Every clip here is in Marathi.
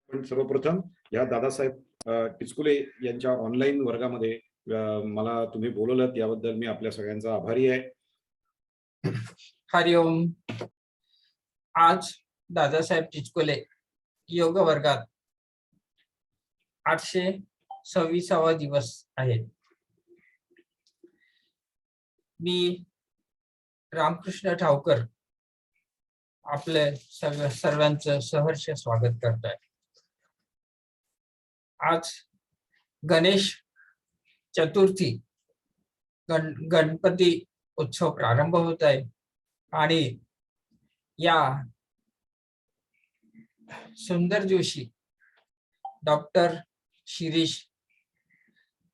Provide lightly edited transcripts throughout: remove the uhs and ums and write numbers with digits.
पण सर्वप्रथम या दादासाहेब टिचकुले यांच्या ऑनलाईन वर्गामध्ये मला तुम्ही बोलवलं याबद्दल मी आपल्या सगळ्यांचा आभारी आहे. हरिओम. आज दादासाहेब टिचकुले योग वर्गात 826वा दिवस आहे. मी रामकृष्ण ठावकर आपले सर्वांचं सहर्ष स्वागत करतोय. आज गणेश चतुर्थी गणपती उत्सव प्रारंभ होत आहे आणि या सुंदर दिवशी डॉक्टर शिरीष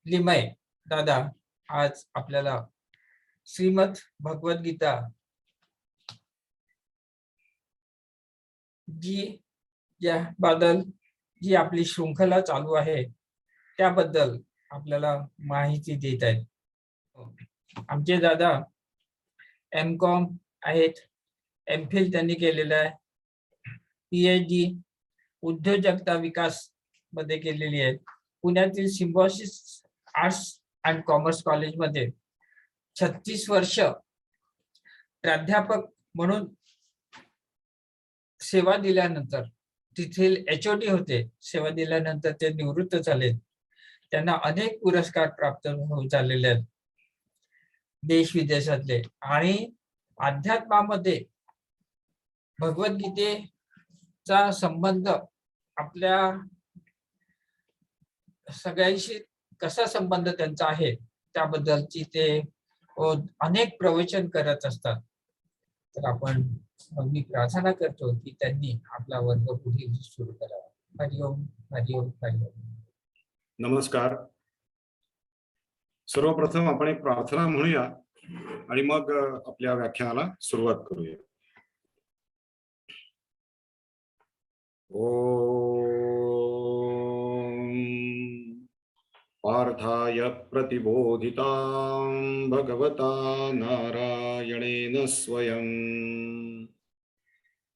लिमये दादा आज आपल्याला श्रीमद भगवद्गीता जी आपली शृंखला चालू आहे त्याबद्दल आपल्याला माहिती देत आहेत. आमचे दादा M.Com आहेत, M.Phil त्यांनी केलेलं आहे, PhD उद्योजकता विकास मध्ये केलेली आहे. पुण्यातील सिम्बॉयसिस आर्ट्स अँड कॉमर्स कॉलेजमध्ये 36 वर्ष प्राध्यापक म्हणून सेवा दिल्यानंतर तिथील HOD होते. सेवा दिल्यानंतर ते निवृत्त झाले. त्यांना अनेक पुरस्कार प्राप्त झालेले आहेत देश विदेशातले. आणि अध्यात्मामध्ये भगवद्गीतेचा संबंध आपल्या सगळ्यांशी कसा संबंध त्यांचा आहे त्याबद्दलची ते अनेक प्रवचन करत असतात. तर मी प्रार्थना करतो की त्यांनी आपला वर्ग पुढे सुरू करावा. हरिओम हरिओम हरिओम. नमस्कार. सर्वप्रथम आपण एक प्रार्थना म्हणूया आणि मग आपल्या व्याख्यानाला सुरुवात करूया. ओम पार्थाय प्रतिबोधितां भगवता नारायणेन स्वयं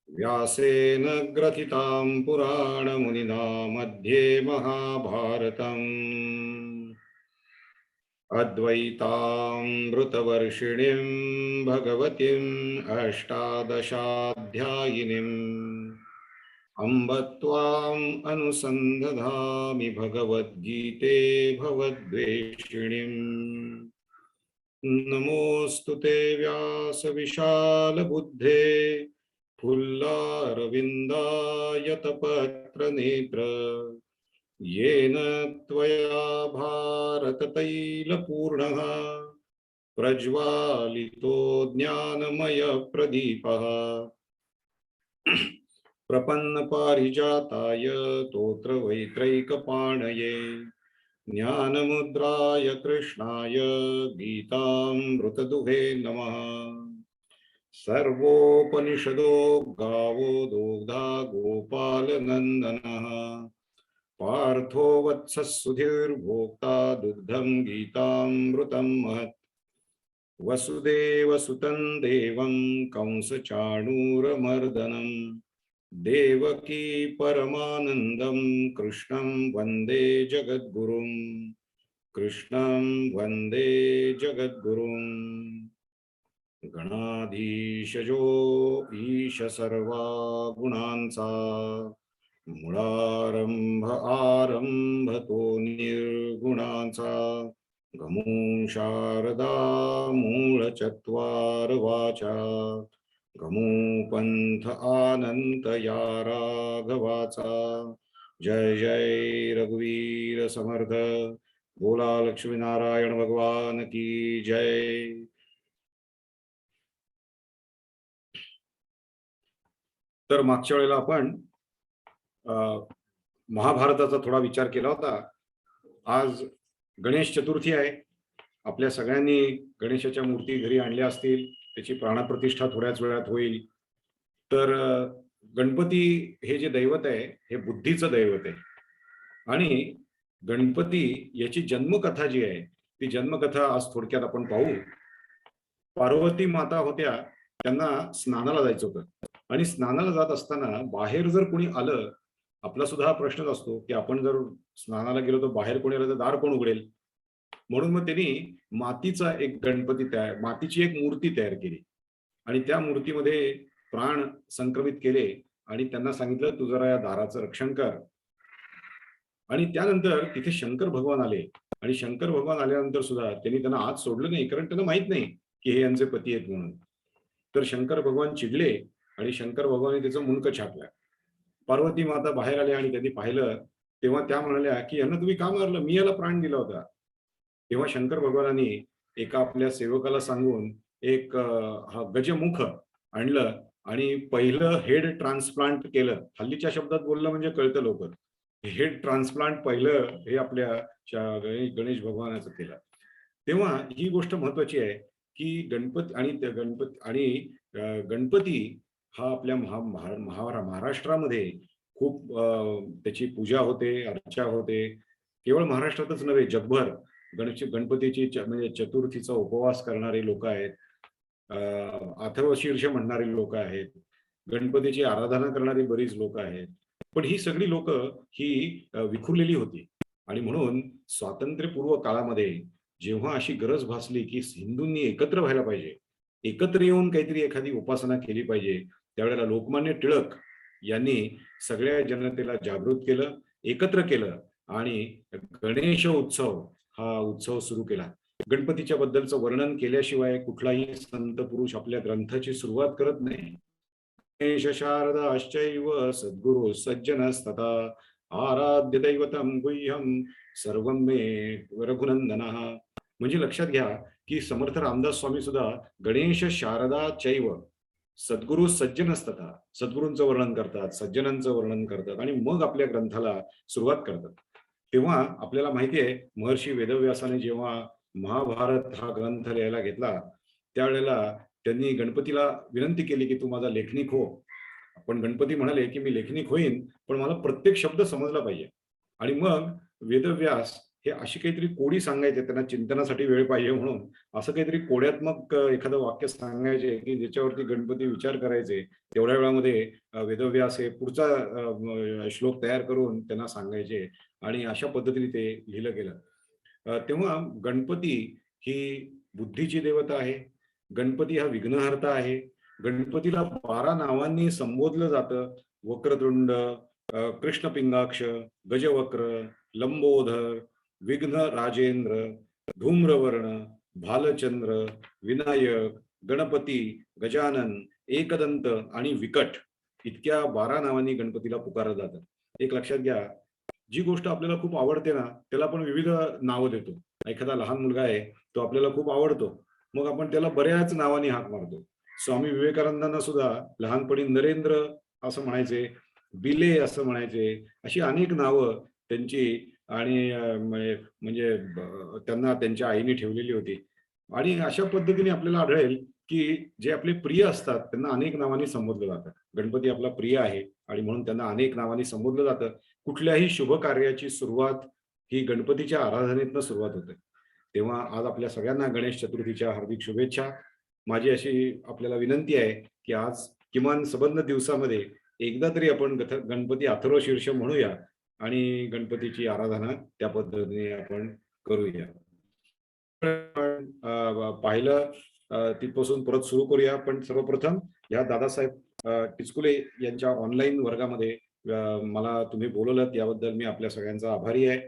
व्यासेन ग्रथितां पुराणमुनिना मध्ये महाभारतम् अद्वैतामृतवर्षिणीं भगवतीम् अष्टादशाध्यायिनीम् अम्ब त्वाम् अनुसन्धधामि भगवद्गीते भवद्वेषिणीम्. नमोऽस्तु ते व्यास विशालबुद्धे फुल्लारविन्दायतपत्रनेत्र येन त्वया भारततैलपूर्णः प्रज्वालितो ज्ञानमयप्रदीपः प्रपन्नपारिजाताय तोत्रवैत्रैकपाणये ज्ञानमुद्राय कृष्णाय गीतामृतदुहे नमः. सर्वोपनिषदो गावो दोग्धा गोपालनन्दनः पार्थो वत्सः सुधीर्भोक्ता दुग्धं गीतामृतं महत्. वसुदेवसुतं देवं कंसचाणूरमर्दनं देवकी परमानन्दं कृष्णं वन्दे जगद्गुरुं. कृष्णं वन्दे जगद्गुरुं. गणाधीशजो ईश सर्वा गुणांचा मूळारंभ आरंभ तो निर्गुणांचा. गमो शारदा मूळ चत्वार वाचा गमो पंथ आनंत या राघवाचा. जय जय रघुवीर समर्थ. बोला लक्ष्मीनारायण भगवान की जय. तर मागच्या वेळेला आपण महाभारताचा थोडा विचार केला होता. आज गणेश चतुर्थी आहे. आपल्या सगळ्यांनी गणेशाच्या मूर्ती घरी आणल्या असतील. त्याची प्राणप्रतिष्ठा थोड्याच वेळात होईल. तर गणपती हे जे दैवत आहे हे बुद्धीचं दैवत आहे. आणि गणपती याची जन्मकथा जी आहे ती जन्मकथा आज थोडक्यात आपण पाहू. पार्वती माता होत्या, त्यांना स्नानाला जायचं होतं आणि स्नानाला जात असताना बाहेर जर कोणी आलं आपला सुद्धा हा प्रश्नच असतो की आपण जर स्नानाला गेलो तर बाहेर कोणी आलं तर दार कोण उघडेल. म्हणून मग त्यांनी मातीचा एक गणपती मातीची एक मूर्ती तयार केली आणि त्या मूर्तीमध्ये प्राण संक्रमित केले आणि त्यांना सांगितलं, तू जरा या दाराचं रक्षण कर. आणि त्यानंतर तिथे शंकर भगवान आले आणि शंकर भगवान आल्यानंतर सुद्धा त्यांना आत सोडलं नाही, कारण त्यांना माहित नाही की हे यांचे पती आहेत म्हणून. तर शंकर भगवान चिडले आणि शंकर भगवान त्याचं मुंडकं छाटलं. पार्वती माता बाहेर आल्या आणि त्यांनी पाहिलं, तेव्हा त्या म्हणाल्या की यांना तुम्ही का मारलं, मी याला प्राण दिला होता. तेव्हा शंकर भगवानांनी एका आपल्या सेवकाला सांगून एक हा गजमुख आणलं आणि पहिलं हेड ट्रान्सप्लांट केलं. हल्लीच्या शब्दात बोललं म्हणजे कळतं लवकर. हेड ट्रान्सप्लांट पहिलं हे आपल्या गणेश भगवानाचं केलं. तेव्हा ही गोष्ट महत्वाची आहे की गणपती हा आपल्या महाराष्ट्रामध्ये खूप त्याची पूजा होते, अर्चा होते. केवळ महाराष्ट्रातच नव्हे, जगभर गणपतीची म्हणजे चतुर्थीचा उपवास करणारे लोक आहेत. अथर्वशीर्ष म्हणणारी लोक आहेत. गणपतीची आराधना करणारी बरीच लोक आहेत. पण ही सगळी लोक ही विखुरलेली होती आणि म्हणून स्वातंत्र्यपूर्व काळामध्ये जेव्हा अशी गरज भासली की हिंदूंनी एकत्र व्हायला पाहिजे, एकत्र येऊन काहीतरी एखादी उपासना केली पाहिजे, त्यावेळेला लोकमान्य टिळक यांनी सगळ्या जनतेला जागृत केलं, एकत्र केलं आणि गणेश उत्सव हा उत्सव सुरू केला. गणपतीच्या बद्दलचं वर्णन केल्याशिवाय कुठलाही संत पुरुष आपल्या ग्रंथाची सुरुवात करत नाही. गणेश शारदाश्चैव सद्गुरु सज्जनस्तथा आराध्य दैवतम गुह्यम सर्वं मे रघुनंदनः. म्हणजे लक्षात घ्या की समर्थ रामदास स्वामी सुद्धा गणेश शारदा चैव सद्गुरु सज्जनस्तथा, सद्गुरूंचं वर्णन करतात, सज्जनांचं वर्णन करतात आणि मग आपल्या ग्रंथाला सुरुवात करतात. तेव्हा आपल्याला माहिती आहे, महर्षी वेदव्यासाने जेव्हा महाभारत हा ग्रंथ लिहायला घेतला, त्यावेळेला त्यांनी गणपतीला विनंती केली की तू माझा लेखनिक हो. पण गणपती म्हणाले की मी लेखनिक होईन, पण मला प्रत्येक शब्द समजला पाहिजे. आणि मग वेदव्यास हे अशी काहीतरी कोडी सांगायचे, त्यांना चिंतनासाठी वेळ पाहिजे म्हणून असं काहीतरी कोड्यात्मक एखादं वाक्य सांगायचे की ज्याच्यावरती गणपती विचार करायचे. तेवढ्या वेळामध्ये वेदव्यास हे पुढचा श्लोक तयार करून त्यांना सांगायचे आणि अशा पद्धतीने ते लिहिलं गेलं. तेव्हा गणपती ही बुद्धीची देवता आहे. गणपती हा विघ्नहर्ता आहे. गणपतीला 12 नावांनी संबोधलं जातं. वक्रतुंड, कृष्णपिंगाक्ष, गजवक्र, लंबोदर, विघ्न राजेंद्र, धूम्रवर्ण, भालचंद्र, विनायक, गणपती, गजानन, एकदंत आणि विकट इतक्या 12 नावांनी गणपतीला पुकारलं जातं. एक लक्षात घ्या, जी गोष्ट आपल्याला खूप आवडते ना, त्याला आपण विविध नावं देतो. एखादा लहान मुलगा आहे, तो आपल्याला खूप आवडतो. मग आपण त्याला बऱ्याच नावांनी हाक मारतो. स्वामी विवेकानंदांना सुद्धा लहानपणी नरेंद्र असं म्हणायचे, बिले असं म्हणायचे. अशी अनेक नावं त्यांची आणि म्हणजे त्यांना त्यांच्या आईने ठेवलेली होती. आणि अशा पद्धतीने आपल्याला आढळेल, की जे आपले प्रिय असतात त्यांना अनेक नावांनी संबोधलं जातं. गणपती आपला प्रिय आहे आणि म्हणून त्यांना अनेक नावांनी संबोधलं जातं. कुठल्याही शुभ कार्याची सुरुवात ही गणपतीच्या आराधनेतनं सुरुवात होते. तेव्हा आज आपल्या सगळ्यांना गणेश चतुर्थीच्या हार्दिक शुभेच्छा. माझी अशी आपल्याला विनंती आहे, की आज किमान सबंध दिवसामध्ये एकदा तरी आपण गणपती अथर्वशीर्ष म्हणूया आणि गणपतीची आराधना त्या पद्धतीने आपण करूया. पाहिलं तिथपासून परत सुरू करूया. पण सर्वप्रथम या दादासाहेब टिचकुले यांच्या ऑनलाईन वर्गामध्ये मला तुम्ही बोलवलं याबद्दल मी आपल्या सगळ्यांचा आभारी आहे.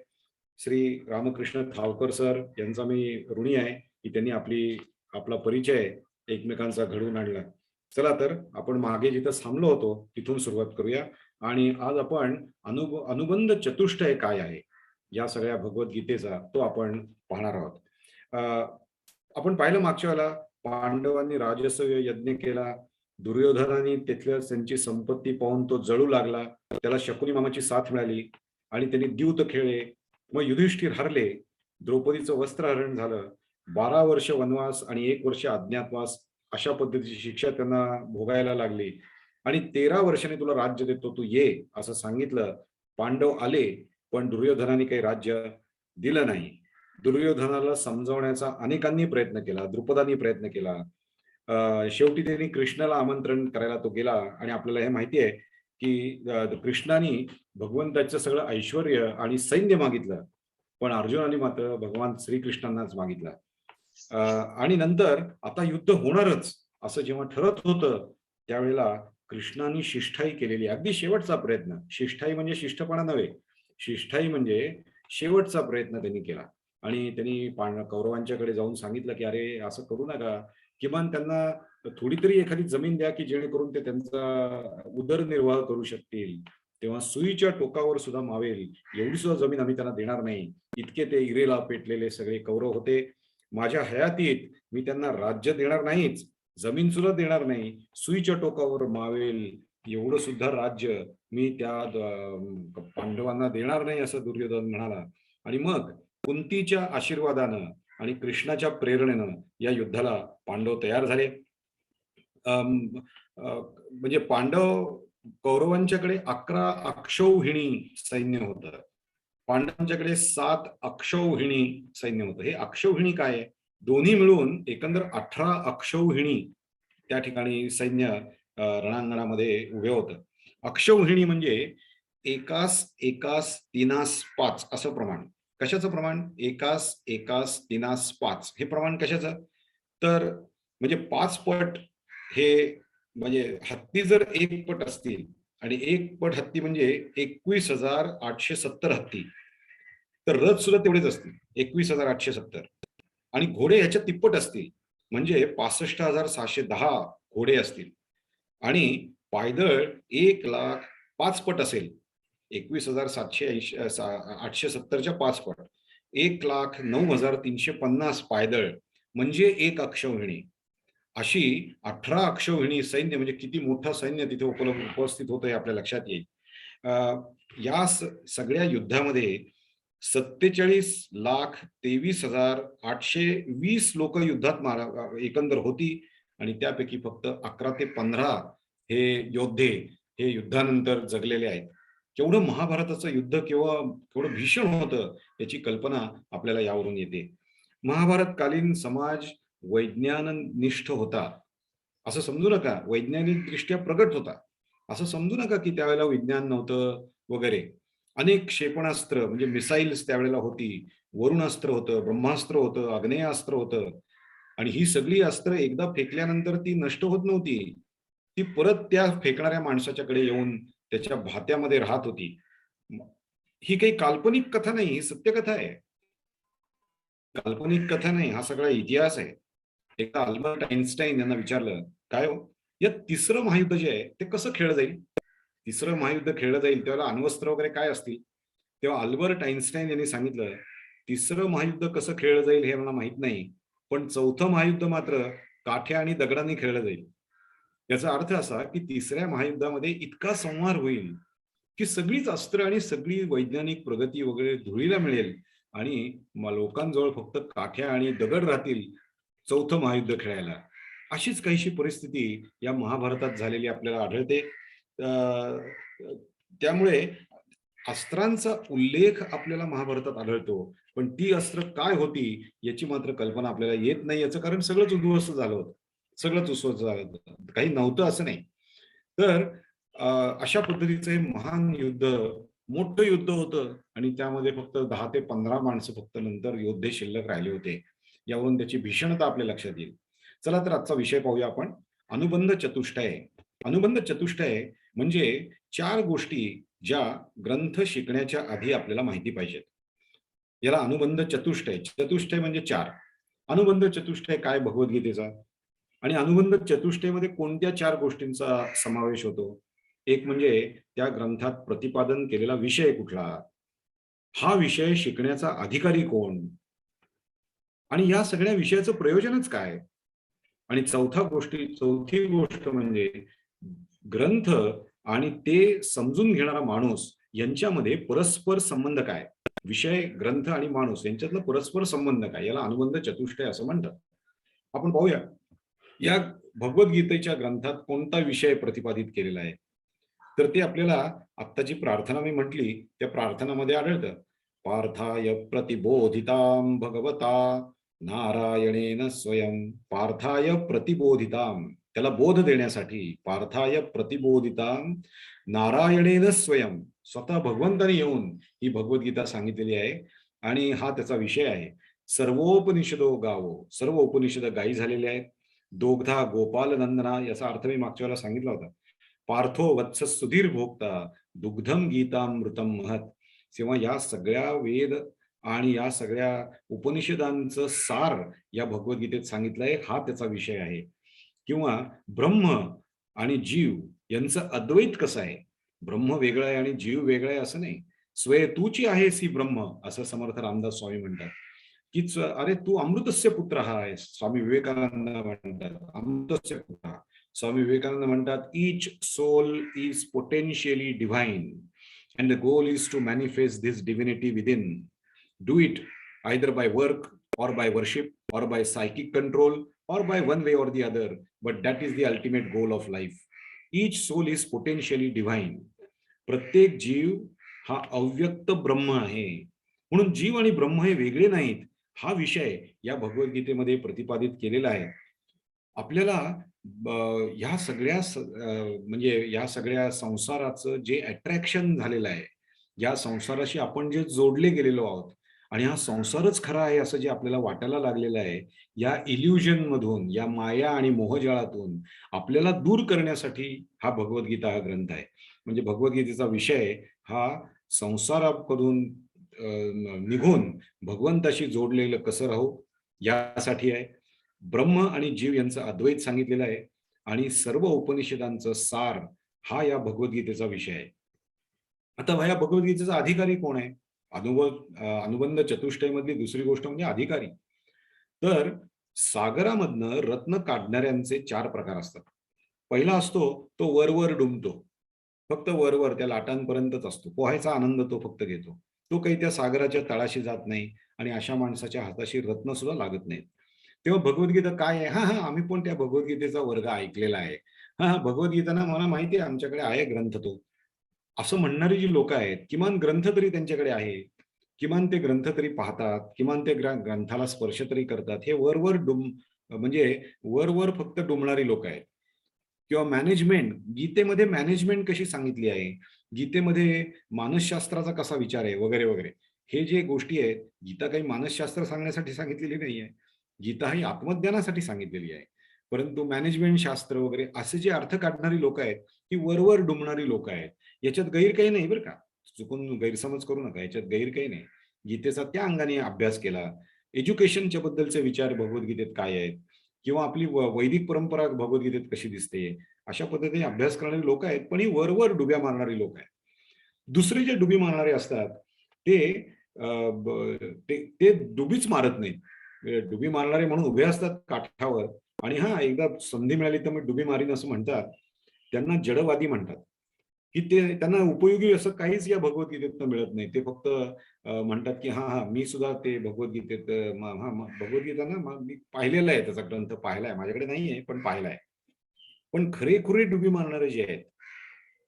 श्री रामकृष्ण थावकर सर यांचा मी ऋणी आहे की त्यांनी आपला परिचय एकमेकांचा घडवून आणला. चला तर आपण मागे जिथं थांबलो होतो तिथून सुरुवात करूया आणि आज आपण अनुबंध चतुष्टय काय आहे या सगळ्या भगवद्गीतेचा तो आपण पाहणार आहोत. आपण पाहिलं मागच्या वेळेला पांडवांनी राजसूय यज्ञ केला. दुर्योधनाने तिथल्या त्यांची संपत्ती पाहून तो जळू लागला. त्याला शकुनी मामाची साथ मिळाली आणि त्यांनी द्यूत खेळले. मग युधिष्ठिर हरले. द्रौपदीचं वस्त्रहरण झालं. 12 वर्ष वनवास आणि 1 वर्ष अज्ञातवास अशा पद्धतीची शिक्षा त्यांना भोगायला लागली आणि 13 वर्षांनी तुला राज्य देतो, तू ये असं सांगितलं. पांडव आले, पण दुर्योधनाने काही राज्य दिलं नाही. दुर्योधनाला समजावण्याचा अनेकांनी प्रयत्न केला, द्रुपदांनी प्रयत्न केला. शेवटी त्यांनी कृष्णाला आमंत्रण करायला तो गेला आणि आपल्याला हे माहिती आहे की कृष्णाने भगवंताचं सगळं ऐश्वर आणि सैन्य मागितलं, पण अर्जुनाने मात्र भगवान श्रीकृष्णांनाच मागितलं. आणि नंतर आता युद्ध होणारच असं जेव्हा ठरत होतं, त्यावेळेला कृष्णाने शिष्टाई केलेली, अगदी शेवटचा प्रयत्न. शिष्टाई म्हणजे शिष्टपणा नव्हे, शिष्टाई म्हणजे शेवटचा प्रयत्न त्यांनी केला. आणि त्यांनी कौरवांच्याकडे जाऊन सांगितलं की अरे असं करू नका, किमान त्यांना थोडी तरी एखादी जमीन द्या की जेणेकरून ते त्यांचा उदरनिर्वाह करू शकतील. तेव्हा सुईच्या टोकावर सुद्धा मावेल एवढी सुद्धा जमीन आम्ही त्यांना देणार नाही. इतके ते इरेला पेटलेले सगळे कौरव होते. माझ्या हयातीत मी त्यांना राज्य देणार नाहीच, जमीन सुद्धा देणार नाही, सुईच्या टोकावर मावेल एवढं सुद्धा राज्य मी त्या पांडवांना देणार नाही, असं दुर्योधन म्हणाला. आणि मग कुंतीच्या आशीर्वादानं आणि कृष्णाच्या प्रेरणेनं या युद्धाला पांडव तयार झाले. म्हणजे पांडव कौरवांच्याकडे 11 अक्षौहिणी सैन्य होतं, पांडवांच्याकडे 7 अक्षौहिणी सैन्य होतं. हे अक्षौहिणी काय आहे? दोन्ही मिळून एकंदर 18 अक्षौहिणी त्या ठिकाणी सैन्य रणांगणामध्ये उभे होतं. अक्षौहिणी म्हणजे एकास एकास तिनास 5 असं प्रमाण. कशाचं प्रमाण? एकास एकास तिनास 5 हे प्रमाण कशाचं? तर म्हणजे 5 पट हे, म्हणजे हत्ती जर 1 पट असतील आणि 1 पट हत्ती म्हणजे 21,870 हत्ती, तर रथ सुद्धा तेवढेच असतील, 21,870. आणि घोडे ह्याच्या तिप्पट असतील म्हणजे 65,610 घोडे असतील. आणि पायदळ 1,00,000 5 पट असेल, 21,870च्या 5 पट, 1,09,350 पायदळ म्हणजे 1 अक्षौहिणी. अशी 18 अक्षौहिणी सैन्य, म्हणजे किती मोठं सैन्य तिथे उपस्थित होतं हे आपल्या लक्षात येईल. या सगळ्या युद्धामध्ये 47,23,820 लोक युद्धात एकंदर होती. आणि त्यापैकी फक्त 11 ते 15 हे योद्धे हे युद्धानंतर जगलेले आहेत. केवढं महाभारताचं युद्ध केवढं भीषण होतं याची कल्पना आपल्याला यावरून येते. महाभारतकालीन समाज वैज्ञानिष्ठ होता असं समजू नका, वैज्ञानिक दृष्ट्या प्रगत होता असं समजू नका की त्यावेळेला विज्ञान नव्हतं वगैरे. अनेक क्षेपणास्त्र म्हणजे मिसाईल्स त्यावेळेला होती, वरुणास्त्र होतं, ब्रह्मास्त्र होतं, आग्नेयास्त्र होतं. आणि ही सगळी अस्त्र एकदा फेकल्यानंतर ती नष्ट होत नव्हती, ती परत त्या फेकणाऱ्या माणसाच्याकडे येऊन त्याच्या भात्यामध्ये राहत होती. ही काही काल्पनिक कथा नाही, ही सत्यकथा आहे. काल्पनिक कथा नाही, हा सगळा इतिहास आहे. एकदा अल्बर्ट आइन्स्टाईन यांना विचारलं, काय हो, या तिसरं महायुद्ध जे आहे ते कसं खेळलं जाईल? तिसरं महायुद्ध खेळलं जाईल तेव्हा अण्वस्त्र वगैरे काय असतील? तेव्हा अल्बर्ट आइन्स्टाईन यांनी सांगितलं, तिसरं महायुद्ध कसं खेळलं जाईल हे मला माहित नाही, पण चौथं महायुद्ध मात्र काठ्या आणि दगडांनी खेळलं जाईल. याचा अर्थ असा की तिसऱ्या महायुद्धामध्ये इतका संहार होईल की सगळीच अस्त्र आणि सगळी वैज्ञानिक प्रगती वगैरे धुळीला मिळेल आणि लोकांजवळ फक्त काठ्या आणि दगड राहतील चौथं महायुद्ध खेळायला. अशीच काहीशी परिस्थिती या महाभारतात झालेली आपल्याला आढळते. त्यामुळे अस्त्रांचा उल्लेख आपल्याला महाभारतात आढळतो, पण ती अस्त्र काय होती याची मात्र कल्पना आपल्याला येत नाही. याचं कारण सगळंच उद्ध्वस्त झालं होतं, सगळंच उद्ध्वस्त झालं होतं, काही नव्हतं असं नाही. तर अशा पद्धतीचं हे महान युद्ध, मोठं युद्ध होतं आणि त्यामध्ये फक्त 10 ते 15 माणसं फक्त नंतर योद्धे शिल्लक राहिले होते. यावरून त्याची भीषणता आपल्या लक्षात येईल. चला तर आजचा विषय पाहूया आपण, अनुबंध चतुष्टय. अनुबंध चतुष्टय म्हणजे 4 गोष्टी ज्या ग्रंथ शिकण्याच्या आधी आपल्याला माहिती पाहिजेत. याला अनुबंध चतुष्टय, चतुष्टय म्हणजे 4. अनुबंध चतुष्टय काय भगवद्गीतेचा? आणि अनुबंध चतुष्टयमध्ये कोणत्या 4 गोष्टींचा समावेश होतो? एक म्हणजे त्या ग्रंथात प्रतिपादन केलेला विषय कुठला, हा विषय शिकण्याचा अधिकारी कोण, आणि या सगळ्या विषयाचं प्रयोजनच काय. आणि चौथी गोष्ट म्हणजे ग्रंथ आणि ते समजून घेणारा माणूस यांच्यामध्ये परस्पर संबंध काय. विषय, ग्रंथ आणि माणूस यांच्यातला परस्पर संबंध काय, याला अनुबंध चतुष्टय असं म्हणतात. आपण पाहूया या भगवद्गीतेच्या ग्रंथात कोणता विषय प्रतिपादित केलेला आहे. तर ते आपल्याला आत्ता जी प्रार्थना मी म्हटली त्या प्रार्थनामध्ये आढळतं. पार्थाय प्रतिबोधितां भगवता नारायणेन स्वयं, पार्थाय प्रतिबोधितां. त्याला बोध देण्यासाठी पार्थाय प्रतिबोधितां नारायणेन स्वयं, स्वतः भगवंताने येऊन ही भगवद्गीता सांगितलेली आहे. आणि हा त्याचा विषय आहे. सर्वोपनिषदो गावो, सर्व उपनिषद गायी झालेले आहेत. दोग्धा गोपाल नंदना, याचा अर्थ मी मागच्या वेळेला सांगितला होता. पार्थो वत्स सुधीर भोक्ता दुग्धम गीतामृतम महत. तेव्हा या सगळ्या वेद आणि या सगळ्या उपनिषदांचं सार या भगवद्गीतेत सांगितलंय. हा त्याचा विषय आहे. किंवा ब्रह्म आणि जीव यांचं अद्वैत कसं आहे. ब्रह्म वेगळं आहे आणि जीव वेगळं आहे असं नाही. स्वय तूची आहेस ही ब्रह्म, असं समर्थ रामदास स्वामी म्हणतात. की अरे तू अमृतस्य पुत्र आहेस. स्वामी विवेकानंद म्हणतात अमृतस्य पुत्र. स्वामी विवेकानंद म्हणतात each soul is potentially divine and the goal is to manifest this divinity within. Do it either by work or by worship or by psychic control or by one way or the other, but that is the ultimate goal of life. Each soul is potentially divine. प्रत्येक जीव हा अव्यक्त ब्रह्म आहे. म्हणून जीव आणि ब्रह्म हे वेगळे नाहीत. हा विषय या भगवद्गीतेमध्ये प्रतिपादित केलेला आहे. आपल्याला ह्या सगळ्या म्हणजे या सगळ्या संसाराचं जे अट्रॅक्शन झालेलं आहे, या संसाराशी आपण जे जोडले गेलेलो आहोत आणि हा संसारच खरा आहे असं जे आपल्याला वाटायला लागलेलं आहे, या इल्युजन मधून, या माया आणि मोहजाळातून आपल्याला दूर करण्यासाठी हा भगवद्गीता हा ग्रंथ आहे. म्हणजे भगवद्गीतेचा विषय हा संसाराकडून निघून भगवंताशी जोडलेलं कसं राहू यासाठी आहे. ब्रह्म आणि जीव यांचं अद्वैत सांगितलेलं आहे आणि सर्व उपनिषदांचं सार हा या भगवद्गीतेचा विषय आहे. आता या भगवद्गीतेचा अधिकारी कोण आहे? अनुबंध चतुष्टय मधली दुसरी गोष्ट म्हणजे अधिकारी. तर सागरामधनं रत्न काढणाऱ्यांचे 4 प्रकार असतात. पहिला असतो तो वरवर डुंबतो, फक्त वरवर त्या लाटांपर्यंतच असतो. पोहायचा आनंद तो फक्त घेतो. तो काही त्या सागराच्या तळाशी जात नाही आणि अशा माणसाच्या हाताशी रत्न सुद्धा लागत नाहीत. तेव्हा भगवद्गीता काय आहे? हा आम्ही पण त्या भगवद्गीतेचा वर्ग ऐकलेला आहे. हा भगवद्गीता ना मला माहिती आहे, आमच्याकडे आहे ग्रंथ तो, असं म्हणणारी जी लोक आहेत, किमान ग्रंथ तरी त्यांच्याकडे आहे, किमान ते ग्रंथ तरी पाहतात, किमान ते ग्रंथाला स्पर्श तरी करतात. हे वरवर म्हणजे वरवर फक्त डुंबणारी लोक आहेत. किंवा मॅनेजमेंट, गीतेमध्ये मॅनेजमेंट कशी सांगितली आहे, गीतेमध्ये मानसशास्त्राचा कसा विचार आहे वगैरे वगैरे, हे जे गोष्टी आहेत, गीता काही मानसशास्त्र सांगण्यासाठी सांगितलेली नाही आहे. गीता ही आत्मज्ञानासाठी सांगितलेली आहे. परंतु मॅनेजमेंट शास्त्र वगैरे असे जे अर्थ काढणारी लोक आहेत, ही वरवर डुंबणारी लोक आहेत. याच्यात गैर काही नाही बरं का, चुकून गैरसमज करू नका. याच्यात गैर काही नाही. गीतेचा त्या अंगाने अभ्यास केला, एज्युकेशनच्या बद्दलचे विचार भगवद्गीतेत काय आहेत, किंवा आपली वैदिक परंपरा भगवद्गीतेत कशी दिसते, अशा पद्धतीने अभ्यास करणारी लोक आहेत. पण ही वरवर डुब्या मारणारी लोक आहेत. दुसरे जे डुबी मारणारे असतात ते डुबीच मारत नाहीत. डुबी मारणारे म्हणून उभे असतात काठावर आणि हा एकदा संधी मिळाली तर मी डुबी मारीन असं म्हणतात. त्यांना जडवादी म्हणतात, की ते त्यांना उपयोगी असं काहीच या भगवद्गीतेत मिळत नाही. ते फक्त म्हणतात की हा मी सुद्धा ते भगवद्गीतेत भगवद्गीता ना मी पाहिलेला आहे, त्याचा ग्रंथ पाहिलाय, माझ्याकडे नाहीये पण पाहिलाय. पण खरेखुरे डुबी मारणारे जे आहेत,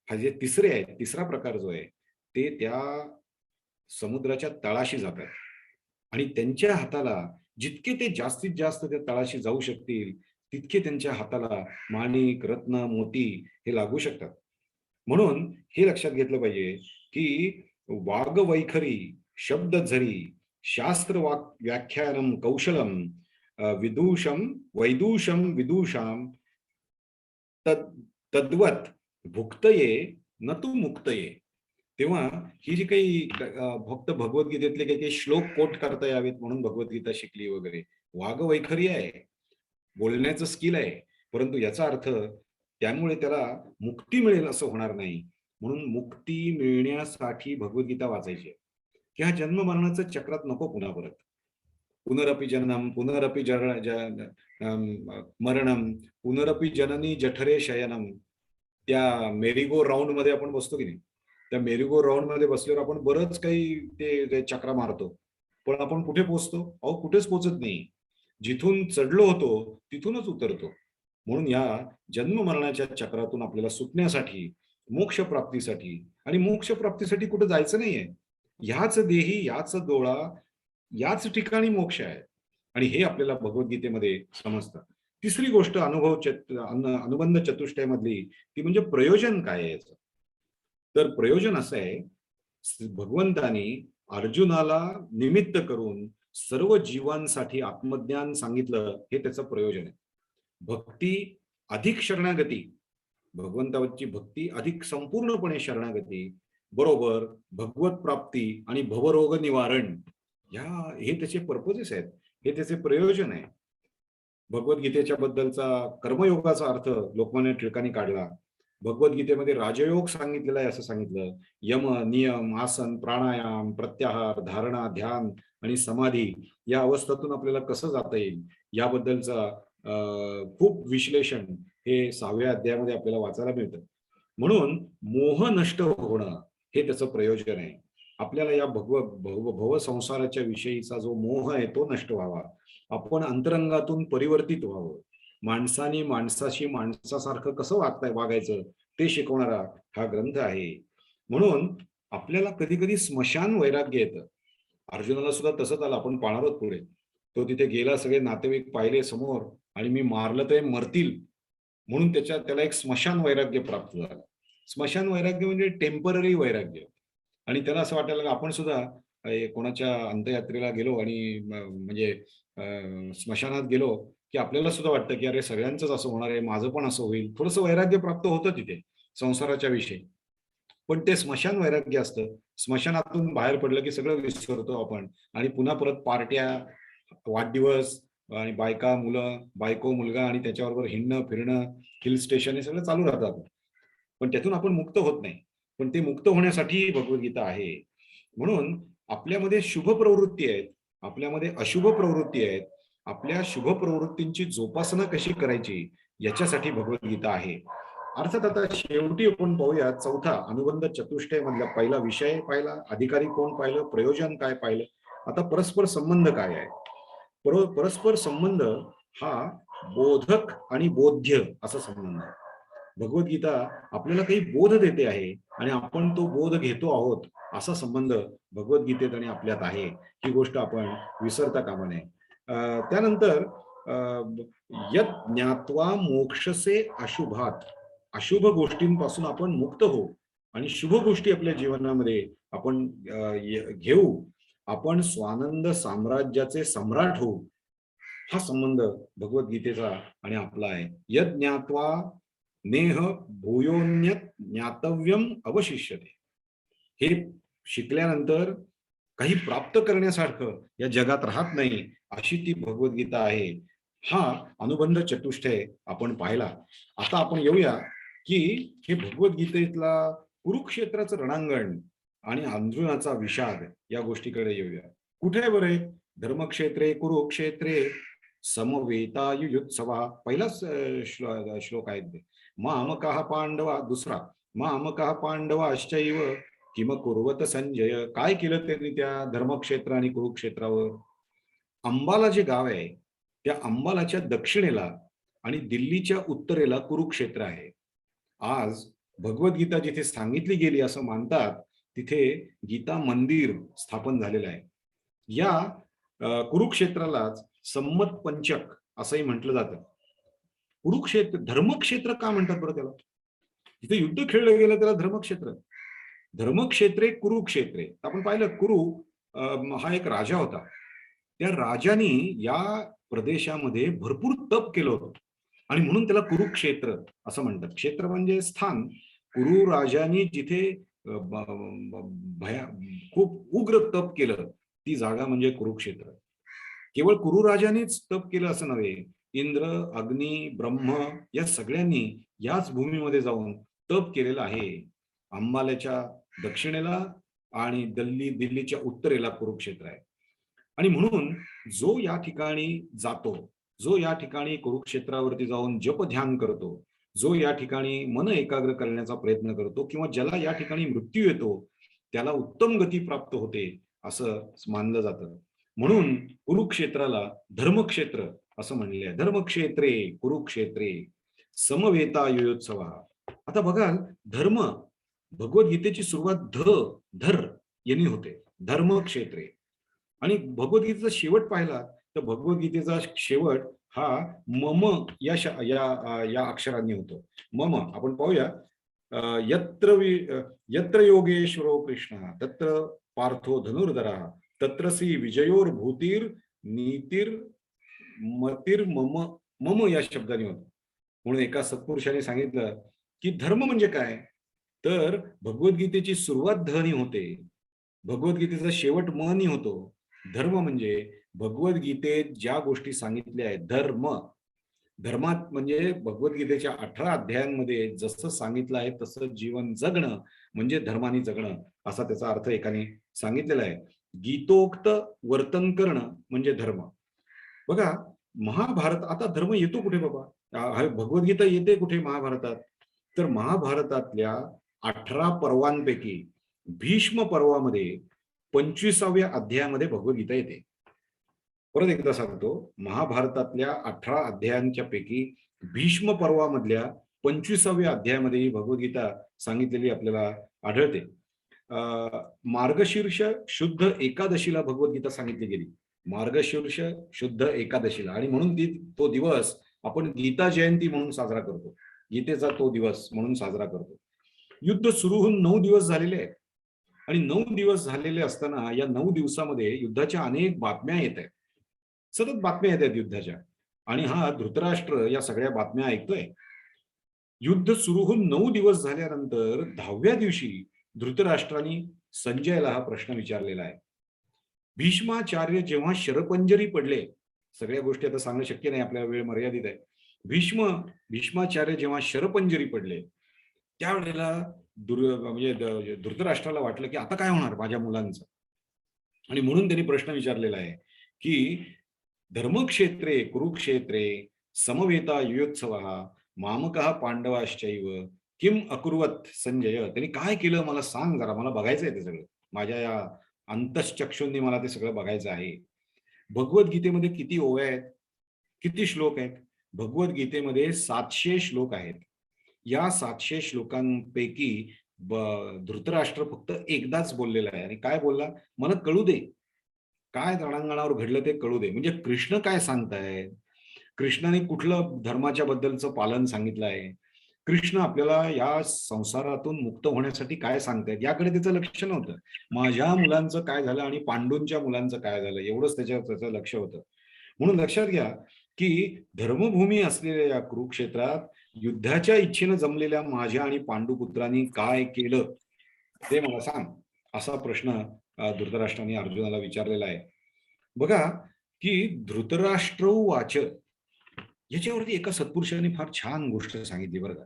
हा जे तिसरे आहेत, तिसरा प्रकार जो आहे, ते त्या समुद्राच्या तळाशी जातात आणि त्यांच्या हाताला जितके ते जास्तीत जास्त त्या तळाशी जाऊ शकतील तितके त्यांच्या हाताला माणिक, रत्न, मोती हे लागू शकतात. म्हणून हे लक्षात घेतलं पाहिजे की वाग वैखरी शब्द झरी शास्त्र व्याख्यानम कौशलम विदूषम वैदूषम विदूषाम तद्वत भुक्तये न तू मुक्तये. तेव्हा ही जी काही फक्त भगवद्गीतेतले काही श्लोक कोट करता यावेत म्हणून भगवद्गीता शिकली वगैरे, वाग वैखरी आहे, बोलण्याचं स्किल आहे, परंतु याचा अर्थ त्यामुळे त्याला मुक्ती मिळेल असं होणार नाही. म्हणून मुक्ती मिळण्यासाठी भगवद्गीता वाचायची आहे. की हा जन्म मरणाचं चक्रात नको पुन्हा परत. पुनरपि जननम पुनरपि मरणम पुनरपि जननी जठरे शयनम. त्या मेरीगो राऊंड मध्ये आपण बसतो की नाही, त्या मेरीगो राऊंड मध्ये बसल्यावर आपण बरंच काही ते चक्रा मारतो, पण आपण कुठे पोहोचतो? अहो कुठेच पोहोचत नाही. जिथून चढलो होतो तिथूनच उतरतो. म्हणून या जन्म मरणाच्या चक्रातून आपल्याला सुटण्यासाठी, मोक्ष प्राप्तीसाठी, आणि मोक्ष प्राप्तीसाठी कुठे जायचं नाहीये, ह्याच देही याच डोळा याच ठिकाणी मोक्ष आहे. आणि हे आपल्याला भगवद्गीतेमध्ये समजतं. तिसरी गोष्ट अनुबंध चतुष्टयामधली ती म्हणजे प्रयोजन काय आहे याचं. तर प्रयोजन असं आहे, भगवंतानी अर्जुनाला निमित्त करून सर्व जीवांसाठी आत्मज्ञान सांगितलं, हे त्याचं प्रयोजन आहे. भक्ती अधिक शरणागती, भगवंताची भक्ती अधिक संपूर्णपणे शरणागती बरोबर भगवत प्राप्ती आणि भवरोग निवारण, हे त्याचे पर्पजेस आहेत, हे त्याचे प्रयोजन आहे. भगवद्गीतेच्या बद्दलचा कर्मयोगाचा अर्थ लोकमान्य टिळकांनी काढला. भगवद्गीतेमध्ये राजयोग सांगितलेला आहे असं सांगितलं. यम, नियम, आसन, प्राणायाम, प्रत्याहार, धारणा, ध्यान आणि समाधी या अवस्थेतून आपल्याला कसं जाता येईल याबद्दलचा खूप विश्लेषण हे 6व्या अध्यायामध्ये आपल्याला वाचायला मिळतं. म्हणून मोह नष्ट होणं हे त्याचं प्रयोजन आहे. आपल्याला या भव संसाराच्या विषयीचा जो मोह आहे तो नष्ट व्हावा, आपण अंतरंगातून परिवर्तित व्हावं, माणसाने माणसाशी माणसासारखं कसं वागायचं ते शिकवणारा हा ग्रंथ आहे. म्हणून आपल्याला कधी कधी स्मशान वैराग्य येतं. अर्जुनाला सुद्धा तसंच आलं, आपण पाहणार आहोत पुढे. तो तिथे गेला, सगळे नातेवाईक पाहिले समोर आणि मी मारलं तर मरतील म्हणून त्याला एक स्मशान वैराग्य प्राप्त झालं. स्मशान वैराग्य म्हणजे टेम्पररी वैराग्य. आणि त्याला असं वाटायला लागलं आपण सुद्धा कोणाच्या अंत्ययात्रेला गेलो आणि म्हणजे स्मशानात गेलो की आपल्याला सुद्धा वाटतं की अरे सगळ्यांचंच असं होणार आहे, माझं पण असं होईल. थोडंसं वैराग्य प्राप्त होतं तिथे संसाराच्या विषयी. पण ते स्मशान वैराग्य असतं. स्मशानातून बाहेर पडलं की सगळं विसरतो आपण आणि पुन्हा परत पार्ट्या, वाढदिवस आणि बायका, मुलं, बायको, मुलगा आणि त्याच्याबरोबर हिंडणं फिरणं, हिल स्टेशन हे सगळं चालू राहतात. पण त्यातून आपण मुक्त होत नाही. पण ते मुक्त होण्यासाठी भगवद्गीता आहे. म्हणून आपल्यामध्ये शुभ प्रवृत्ती आहेत, आपल्यामध्ये अशुभ प्रवृत्ती आहेत. आपल्या शुभ प्रवृत्तींची जोपासना कशी करायची याच्यासाठी भगवद्गीता आहे. अर्थात आता शेवटी आपण पाहूया चौथा अनुबंध चतुष्टय मधला पहिला विषय पाहिला, अधिकारी कोण पाहिलं, प्रयोजन काय पाहिलं. आता परस्पर संबंध काय आहे. परस्पर संबंध हा बोधक आणि बोध्य असा संबंध आहे. भगवद्गीता आपल्याला काही बोध देते आहे आणि आपण तो बोध घेतो आहोत असा संबंध भगवद्गीतेत आणि आपल्यात आहे. ही गोष्ट आपण विसरता कामा नये. त्यानंतर यत् ज्ञात्वा मोक्षसे अशुभात, अशुभ गोष्टींपासून आपण मुक्त होऊ आणि शुभ गोष्टी आपल्या जीवनामध्ये आपण घेऊ, आपण स्वानंद साम्राज्याचे सम्राट होऊ. हा संबंध भगवद्गीतेचा आणि आपला आहे. यत् ज्ञात्वा नेह भूयोन्यत ज्ञातव्यम अवशिष्यते. हे शिकल्यानंतर काही प्राप्त करण्यासारखं या जगात राहत नाही, अशी ती भगवद्गीता आहे. हा अनुबंध चतुष्टय आपण पाहिला. आता आपण येऊया की हे भगवद्गीतेतला कुरुक्षेत्राचं रणांगण आणि अर्जुनाचा विषाद या गोष्टीकडे येऊया. कुठे बरे धर्मक्षेत्रे कुरुक्षेत्रे समवेतायुयुत्सवा, पहिलाच श्लोक आहे. मामकः पांडवा, दुसरा मामकः पांडवाश्चैव किम कुर्वत संजय. काय केलं त्यांनी त्या धर्मक्षेत्र आणि कुरुक्षेत्रावर. अंबाला जे गाव आहे त्या अंबालाच्या दक्षिणेला आणि दिल्लीच्या उत्तरेला कुरुक्षेत्र आहे. आज भगवद्गीता जिथे सांगितली गेली असं मानतात तिथे गीता मंदिर स्थापन झालेलं आहे. या कुरुक्षेत्रालाच सम्मत पंचक असंही म्हटलं जातं. कुरुक्षेत्र धर्मक्षेत्र का म्हणतात बरं त्याला. जिथे युद्ध खेळलं गेलं त्याला धर्मक्षेत्र. धर्मक्षेत्रे कुरुक्षेत्रे. आपण पाहिलं कुरु हा एक राजा होता. त्या राजाने या प्रदेशामध्ये भरपूर तप केलं होतं आणि म्हणून त्याला कुरुक्षेत्र असं म्हणतात. क्षेत्र म्हणजे स्थान. कुरु राजाने जिथे खूप उग्र तप केलं ती जागा म्हणजे कुरुक्षेत्र. केवळ कुरु राजानेच तप केलं असं नव्हे, इंद्र, अग्नी, ब्रह्म या सगळ्यांनी याच भूमीमध्ये जाऊन तप केलेलं आहे. अंबाल्याच्या दक्षिणेला आणि दिल्लीच्या उत्तरेला कुरुक्षेत्र आहे. आणि म्हणून जो या ठिकाणी जातो, जो या ठिकाणी कुरुक्षेत्रावरती जाऊन जप ध्यान करतो, जो या ठिकाणी मन एकाग्र करण्याचा प्रयत्न करतो किंवा ज्याला या ठिकाणी मृत्यू येतो त्याला उत्तम गती प्राप्त होते असं मानलं जातं. म्हणून कुरुक्षेत्राला धर्मक्षेत्र असं म्हणले आहे. धर्मक्षेत्रे कुरुक्षेत्रे समवेतायुयोत्सवा. आता बघाल धर्म, भगवद्गीतेची सुरुवात धर यांनी होते. धर्मक्षेत्रे. आणि भगवद्गीतेचा शेवट पाहिला तर भगवद्गीतेचा शेवट हा मम या अक्षरांनी होतो. मम आपण पाहूया. यत्र योगेश्वरो कृष्ण तत्र पार्थो धनुर्धरा तत्र श्री विजयोर भूतीर नीतीर मतीर मम मम या शब्दाने होतो. म्हणून एका सत्पुरुषाने सांगितलं की धर्म म्हणजे काय, तर भगवद्गीतेची सुरुवात धनी होते, भगवद्गीतेचा शेवट मनी होतो. धर्म म्हणजे भगवद्गीतेत ज्या गोष्टी सांगितल्या आहेत, धर्मात म्हणजे भगवद्गीतेच्या 18 अध्यायांमध्ये जसं सांगितलं आहे तसं जीवन जगणं म्हणजे धर्माने जगणं, असा त्याचा अर्थ एकाने सांगितलेला आहे. गीतोक्त वर्तन करणं म्हणजे धर्म. बघा, महाभारत आता धर्म येतो कुठे बाबा? भगवद्गीता येते कुठे महाभारतात? तर महाभारतातल्या 18 पर्वांपैकी भीष्म पर्वामध्ये 25व्या अध्यायामध्ये भगवद्गीता येते. परत एकदा सांगतो, महाभारतातल्या 18 अध्यायांच्या पैकी भीष्म पर्वामधल्या 25व्या अध्यायामध्ये ही भगवद्गीता सांगितलेली आपल्याला आढळते. मार्गशीर्ष शुद्ध एकादशीला भगवद्गीता सांगितली गेली, मार्गशीर्ष शुद्ध एकादशीला, आणि म्हणून तो दिवस आपण गीता जयंती म्हणून साजरा करतो, गीतेचा तो दिवस म्हणून साजरा करतो. युद्ध सुरू होऊन 9 दिवस झालेले आहेत आणि 9 दिवस झालेले असताना या 9 दिवसामध्ये युद्धाच्या अनेक बातम्या येत आहेत, सतत बातम्या येत आहेत युद्धाच्या, आणि हा धृतराष्ट्र या सगळ्या बातम्या ऐकतोय. युद्ध सुरू होऊन 9 दिवस झाल्यानंतर 10व्या दिवशी धृतराष्ट्राने संजयला हा प्रश्न विचारलेला आहे. भीष्माचार्य जेव्हा शरपंजरी पडले, सगळ्या गोष्टी आता सांगणं शक्य नाही, आपल्या वेळ मर्यादित आहे. भीष्माचार्य जेव्हा शरपंजरी पडले त्यावेळेला म्हणजे धृतराष्ट्राला वाटलं की आता काय होणार माझ्या मुलांचं, आणि म्हणून त्यांनी प्रश्न विचारलेला आहे की धर्मक्षेत्रे कुरुक्षेत्रे समवेता युयोत्सव मामकः पांडवाश्चैव किम अकुर्वत संजय. त्यांनी काय केलं मला सांग जरा, मला बघायचं आहे ते सगळं, माझ्या या अंतश्चक्षूंनी मला ते सगळं बघायचं आहे. भगवद्गीतेमध्ये किती ओव्या आहेत, किती श्लोक आहेत? भगवद्गीतेमध्ये 700 श्लोक आहेत. या 700 श्लोकांपैकी धृतराष्ट्र फक्त एकदाच बोललेला आहे, आणि काय बोलला? मला कळू दे, काय रणांगणावर घडलं ते कळू दे. म्हणजे कृष्ण काय सांगतायत, कृष्णाने कुठलं धर्माच्या बद्दलचं पालन सांगितलं आहे, कृष्ण आपल्याला या संसारातून मुक्त होण्यासाठी काय सांगतायत, याकडे त्याचं लक्ष नव्हतं. माझ्या मुलांचं काय झालं आणि पांडूंच्या मुलांचं काय झालं, एवढंच त्याचं लक्ष होतं. म्हणून लक्षात घ्या की धर्मभूमी असलेल्या या कुरुक्षेत्रात युद्धाच्या इच्छेनं जमलेल्या माझ्या आणि पांडुपुत्रांनी काय केलं ते मला सांग, असा प्रश्न धृतराष्ट्राने अर्जुनाला विचारलेला आहे. बघा की धृतराष्ट्र वाच याच्यावरती एका सत्पुरुषाने फार छान गोष्ट सांगितली बरं का.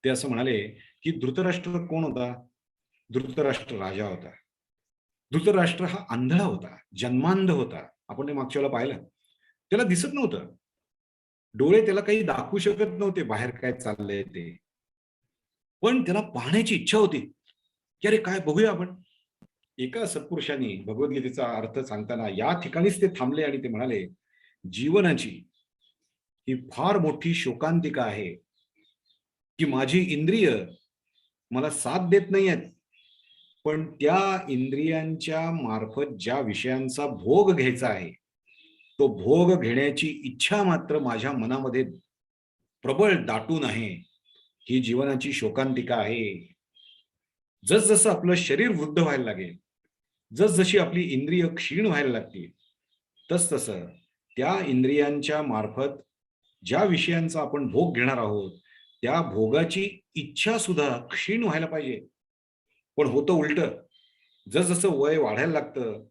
ते असं म्हणाले की धृतराष्ट्र कोण होता? धृतराष्ट्र राजा होता. धृतराष्ट्र हा आंधळा होता, जन्मांध होता. आपण ते मागच्या वेळेला पाहिलं, त्याला दिसत नव्हतं, डोळे त्याला काही दाखवू शकत नव्हते बाहेर काय चाललंय ते, पण त्याला पाहण्याची इच्छा होती की अरे काय बघूया आपण. एका सत्पुरुषांनी भगवद्गीतेचा अर्थ सांगताना या ठिकाणीच ते थांबले आणि ते म्हणाले, जीवनाची ही फार मोठी शोकांतिका आहे की माझी इंद्रिय मला साथ देत नाहीयेत, पण त्या इंद्रियांच्या मार्फत ज्या विषयांचा भोग घ्यायचा आहे तो भोग घेण्याची इच्छा मात्र माझ्या मनामध्ये प्रबळ दाटून आहे. ही जीवनाची शोकांतिका आहे. जसजसं आपलं शरीर वृद्ध व्हायला लागेल, जसजशी आपली इंद्रिय क्षीण व्हायला लागतील, तसतसं त्या इंद्रियांच्या मार्फत ज्या विषयांचा आपण भोग घेणार आहोत त्या भोगाची इच्छा सुद्धा क्षीण व्हायला पाहिजे. पण होतं उलट, जसजसं वय वाढायला लागतं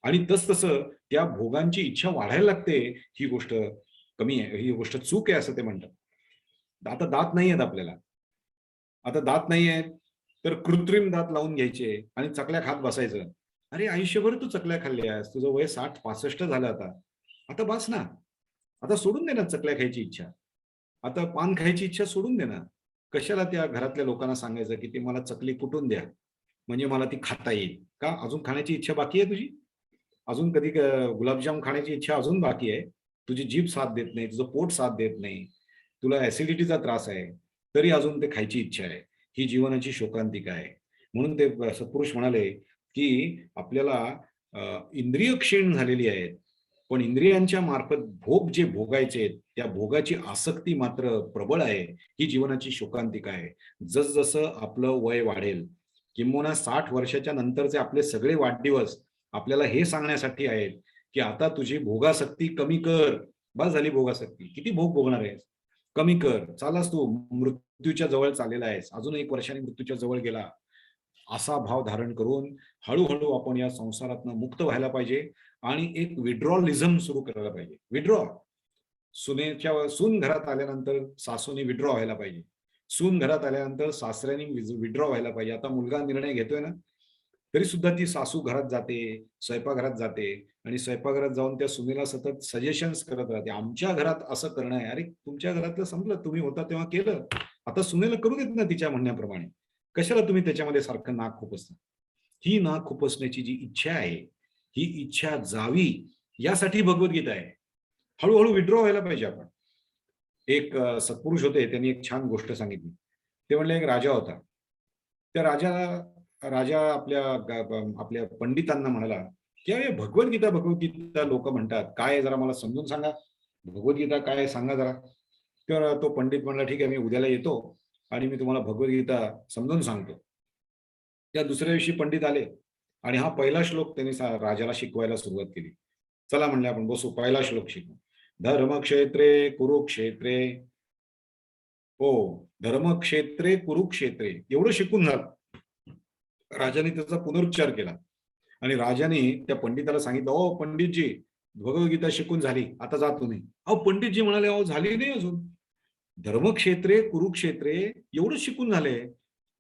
आणि तसतसं त्या भोगांची इच्छा वाढायला लागते, ही गोष्ट कमी आहे, ही गोष्ट चूक आहे असं ते म्हणतात. आता दात नाही आहेत आपल्याला, आता दात नाही आहेत तर कृत्रिम दात लावून घ्यायचे आणि चकल्या खात बसायचं. अरे आयुष्यभर तू चकल्या खाल्ल्यास, तुझं वय 60-65 झालं, आता बस ना, आता सोडून दे ना चकल्या खायची इच्छा, आता पान खायची इच्छा सोडून दे ना. कशाला त्या घरातल्या लोकांना सांगायचं की ते मला चकली कुटून द्या म्हणजे मला ती खाता येईल का? अजून खाण्याची इच्छा बाकी आहे तुझी? अजून कधी गुलाबजाम खाण्याची इच्छा अजून बाकी आहे? तुझी जीभ साथ देत नाही, तुझं पोट साथ देत नाही, तुला ऍसिडिटीचा त्रास आहे, तरी अजून ते खायची इच्छा आहे. ही जीवनाची शोकांतिका आहे. म्हणून ते सत्पुरुष म्हणाले की आपल्याला इंद्रिय क्षीण झालेली आहेत, पण इंद्रियांच्या मार्फत भोग जे भोगायचे त्या भोगाची आसक्ती मात्र प्रबळ आहे. ही जीवनाची शोकांतिका आहे. जसजसं आपलं वय वाढेल, किंबहुना 60 वर्षाच्या नंतरचे आपले सगळे वाढदिवस आपल्याला हे सांगण्यासाठी आहेत, की आता तुझी भोगासक्ती कमी कर. बस झाली भोगासक्ती. किती भोग भोगणार आहेस? कमी कर. चाललास तू मृत्यूच्या जवळ चाललेला आहेस. अजून 1 वर्षाने मृत्यूच्या जवळ गेला. असा भाव धारण करून हळू-हळू आपण या संसारातनं मुक्त व्हायला पाहिजे आणि एक विड्रॉलिझम सुरू करायला पाहिजे. सून घरात आल्यानंतर सासूने विड्रॉ व्हायला पाहिजे. सून घरात आल्यानंतर सासऱ्याने विड्रॉ व्हायला पाहिजे. आता मुलगा निर्णय घेतोय ना, तरी सुद्धा ती सासू घरात जाते, स्वयंपाकघरात जाते आणि स्वयंपाकघरात जाऊन त्या सुनेला सतत सजेशन्स करत राहते. आमच्या घरात असं करणं आहे. अरे तुमच्या घरातलं संपलं. तुम्ही होता तेव्हा केलं. आता सुनेला करू देत ना तिच्या म्हणण्याप्रमाणे. कशाला तुम्ही त्याच्यामध्ये सारखं नाक खुपसता? ही नाक खुपसण्याची जी इच्छा आहे, ही इच्छा जावी यासाठी भगवद्गीता आहे. हळू-हळू विड्रॉ व्हायला पाहिजे आपण. एक सत्पुरुष होते, त्यांनी एक छान गोष्ट सांगितली. ते म्हणले एक राजा होता. त्या राजा आपल्या पंडितांना म्हणाला, की "अरे भगवद्गीता लोकं म्हणतात. काय आहे जरा मला समजून सांगा. भगवद्गीता काय आहे सांगा जरा." तर तो पंडित म्हणला, "ठीक आहे, मी उद्याला येतो आणि मी तुम्हाला भगवद्गीता समजावून सांगतो." त्या दुसऱ्या दिवशी पंडित आले आणि हा पहिला श्लोक त्यांनी राजाला शिकवायला सुरुवात केली. चला म्हणले आपण बसू, पहिला श्लोक शिकू. धर्मक्षेत्रे कुरुक्षेत्रे हो, धर्मक्षेत्रे कुरुक्षेत्रे एवढं शिकून झालं. राजाने त्याचा पुनरुच्चार केला आणि राजाने त्या पंडिताला सांगितलं, "ओ पंडितजी, भगवद्गीता शिकून झाली. आता जा तुम्ही." अहो पंडितजी म्हणाले, "अहो झाली नाही अजून. धर्मक्षेत्रे कुरुक्षेत्रे एवढं शिकून झाले.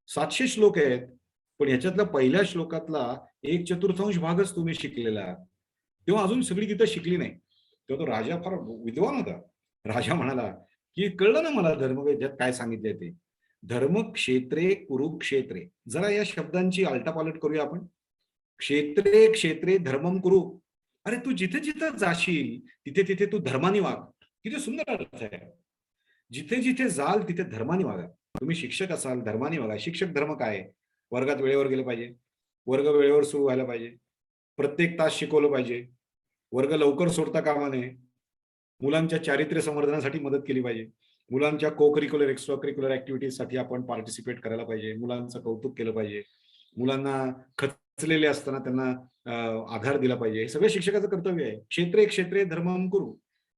700 श्लोक आहेत. पण ह्याच्यातला पहिल्या श्लोकातला 1/4 भागच तुम्ही शिकलेला आहात. तेव्हा अजून सगळी गीता शिकली नाही." तेव्हा तो राजा फार विद्वान होता. राजा म्हणाला, की "कळलं ना मला धर्मवेदात काय सांगितलंय ते. धर्मक्षेत्रे कुरुक्षेत्रे." जरा या शब्दांची आलटापालट करूया आपण. क्षेत्रे क्षेत्रे धर्मम कुरु. अरे तू जिथे जिथे जाशील तिथे तिथे तू धर्माने वाग. किती सुंदर अर्थ आहे. जिथे जिथे जाल तिथे धर्माने वागा. तुम्ही शिक्षक असाल धर्माने वागा. शिक्षक धर्म काय आहे? वर्गात वेळेवर गेलं पाहिजे. वर्ग वेळेवर सुरू व्हायला पाहिजे. प्रत्येक तास शिकवलं पाहिजे. वर्ग लवकर सोडता कामा नये. मुलांच्या चारित्र्य संवर्धनासाठी मदत केली पाहिजे. मुलांच्या को करिक्युलर एक्स्ट्रा करिक्युलर ऍक्टिव्हिटीजसाठी आपण पार्टिसिपेट करायला पाहिजे. मुलांचं कौतुक केलं पाहिजे. मुलांना खचलेले असताना त्यांना आधार दिला पाहिजे. हे सगळं शिक्षकाचं कर्तव्य आहे. क्षेत्रे क्षेत्रे धर्मम कुरु.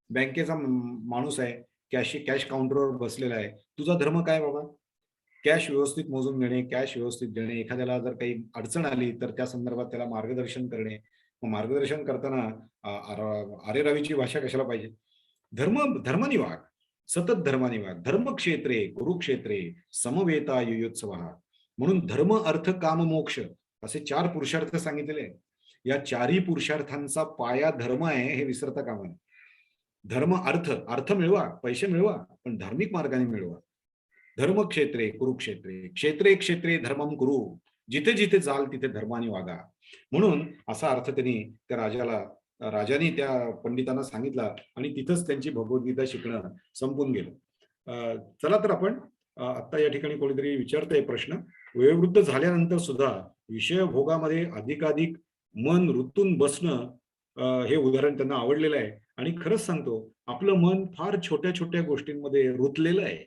बँकेचा माणूस आहे, कॅश काउंटरवर बसलेला आहे. तुझा धर्म काय बाबा? कॅश व्यवस्थित मोजून घेणे, कॅश व्यवस्थित देणे. एखाद्याला जर काही अडचण आली तर त्या संदर्भात त्याला मार्गदर्शन करणे. मग मार्गदर्शन करताना अरेरावीची भाषा कशाला पाहिजे? धर्मानी वाग. सतत धर्मानी वाग. धर्मक्षेत्रे कुरुक्षेत्रे समवेता युयुत्सवः. म्हणून धर्म अर्थ काम मोक्ष असे 4 पुरुषार्थ सांगितलेले आहेत. या 4ही पुरुषार्थांचा पाया धर्म आहे हे विसरता कामा नये. धर्म अर्थ मिळवा, पैसे मिळवा, पण धार्मिक मार्गाने मिळवा. धर्मक्षेत्रे कुरुक्षेत्रे क्षेत्रे क्षेत्रे धर्मम कुरु. जिथे जिथे जाल तिथे धर्माने वागा. म्हणून असा अर्थ त्यांनी त्या राजाने त्या पंडितांना सांगितला आणि तिथंच त्यांची भगवद्गीता शिकणं संपून गेलं. चला तर आपण आता या ठिकाणी कोणीतरी विचारतंय प्रश्न. वयोवृद्ध झाल्यानंतर सुद्धा विषय भोगामध्ये अधिकाधिक मन रुतून बसणं हे उदाहरण त्यांना आवडलेलं आहे. आणि खरंच सांगतो आपलं मन फार छोट्या छोट्या गोष्टींमध्ये रुतलेलं आहे.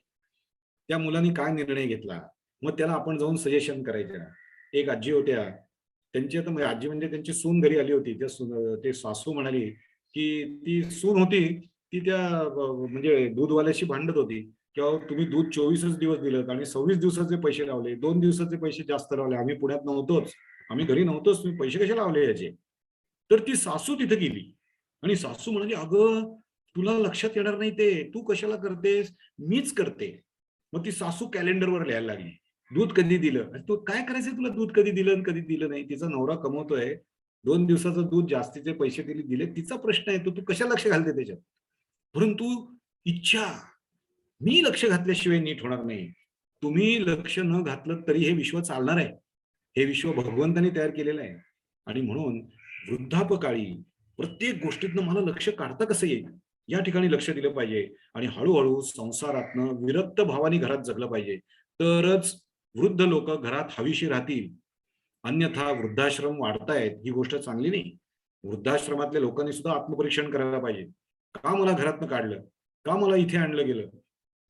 त्या मुलाने काय निर्णय घेतला, मग त्याला आपण जाऊन सजेशन करायचं. एक आजी होत्या, त्यांची आता आजी म्हणजे त्यांची सून घरी आली होती. ते सासू म्हणाली की ती सून होती ती त्या म्हणजे दूधवाल्याशी भांडत होती किंवा तुम्ही दूध 24च दिवस दिलं आणि 26 दिवसाचे पैसे लावले, 2 दिवसाचे पैसे जास्त लावले, आम्ही पुण्यात नव्हतोच, आम्ही घरी नव्हतोच, तुम्ही पैसे कशा लावले याचे? तर ती सासू तिथे गेली आणि सासू म्हणाली, "अगं तुला लक्षात येणार नाही ते, तू कशाला करतेस? मीच करते." मग ती सासू कॅलेंडरवर लिहायला लागली, दूध कधी दिलं? तू काय करायचंय तुला दूध कधी दिलं आणि कधी दिलं नाही? तिचा नवरा कमवतोय, 2 दिवसाचं दूध जास्तीचे पैसे तिने दिले, तिचा प्रश्न आहे, तू कशा लक्ष घालते त्याच्यात? परंतु इच्छा, मी लक्ष घातल्याशिवाय नीट होणार नाही. तुम्ही लक्ष न घातलं तरी हे विश्व चालणार आहे. हे विश्व भगवंताने तयार केलेलं आहे. आणि म्हणून वृद्धापकाळी प्रत्येक गोष्टीतनं मला लक्ष काढता कसं येईल या ठिकाणी लक्ष दिलं पाहिजे आणि हळूहळू संसारातनं विरक्त भावाने घरात जगलं पाहिजे. तरच वृद्ध लोक घरात हवीशी राहतील. अन्यथा वृद्धाश्रम वाढतायत ही गोष्ट चांगली नाही. वृद्धाश्रमातल्या लोकांनी सुद्धा आत्मपरीक्षण करायला पाहिजे. का मला घरातनं काढलं, का मला इथे आणलं गेलं.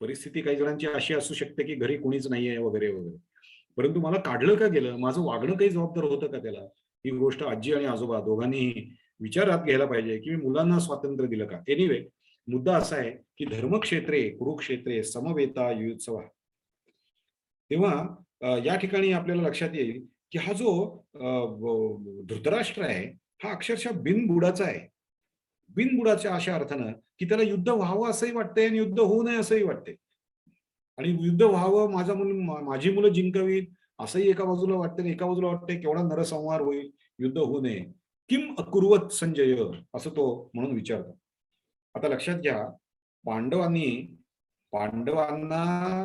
परिस्थिती काही जणांची अशी असू शकते की घरी कोणीच नाहीये वगैरे वगैरे, परंतु मला काढलं का गेलं, माझं वागणं काही जबाबदार होतं का त्याला, ही गोष्ट आजी आणि आजोबा दोघांनी विचारात घ्यायला पाहिजे की मी मुलांना स्वातंत्र्य दिलं का. एनिवे, मुद्दा असा आहे की धर्मक्षेत्रे कुरुक्षेत्रे समवेता युत्सवा. तेव्हा या ठिकाणी आपल्याला लक्षात येईल की हा जो धृतराष्ट्र आहे हा अक्षरशः बिनबुडाचा आहे. बिनबुडाच्या अशा अर्थानं की त्याला युद्ध व्हावं असंही वाटतंय आणि युद्ध होऊ नये असंही वाटतंय. आणि युद्ध व्हावं, माझी मुलं जिंकावीत असंही एका बाजूला वाटतं, एका बाजूला वाटतंय केवढा नरसंहार होईल, युद्ध होऊ नये. किम अकुर्वत संजय असं तो म्हणून विचारतो. आता लक्षात घ्या, पांडवांना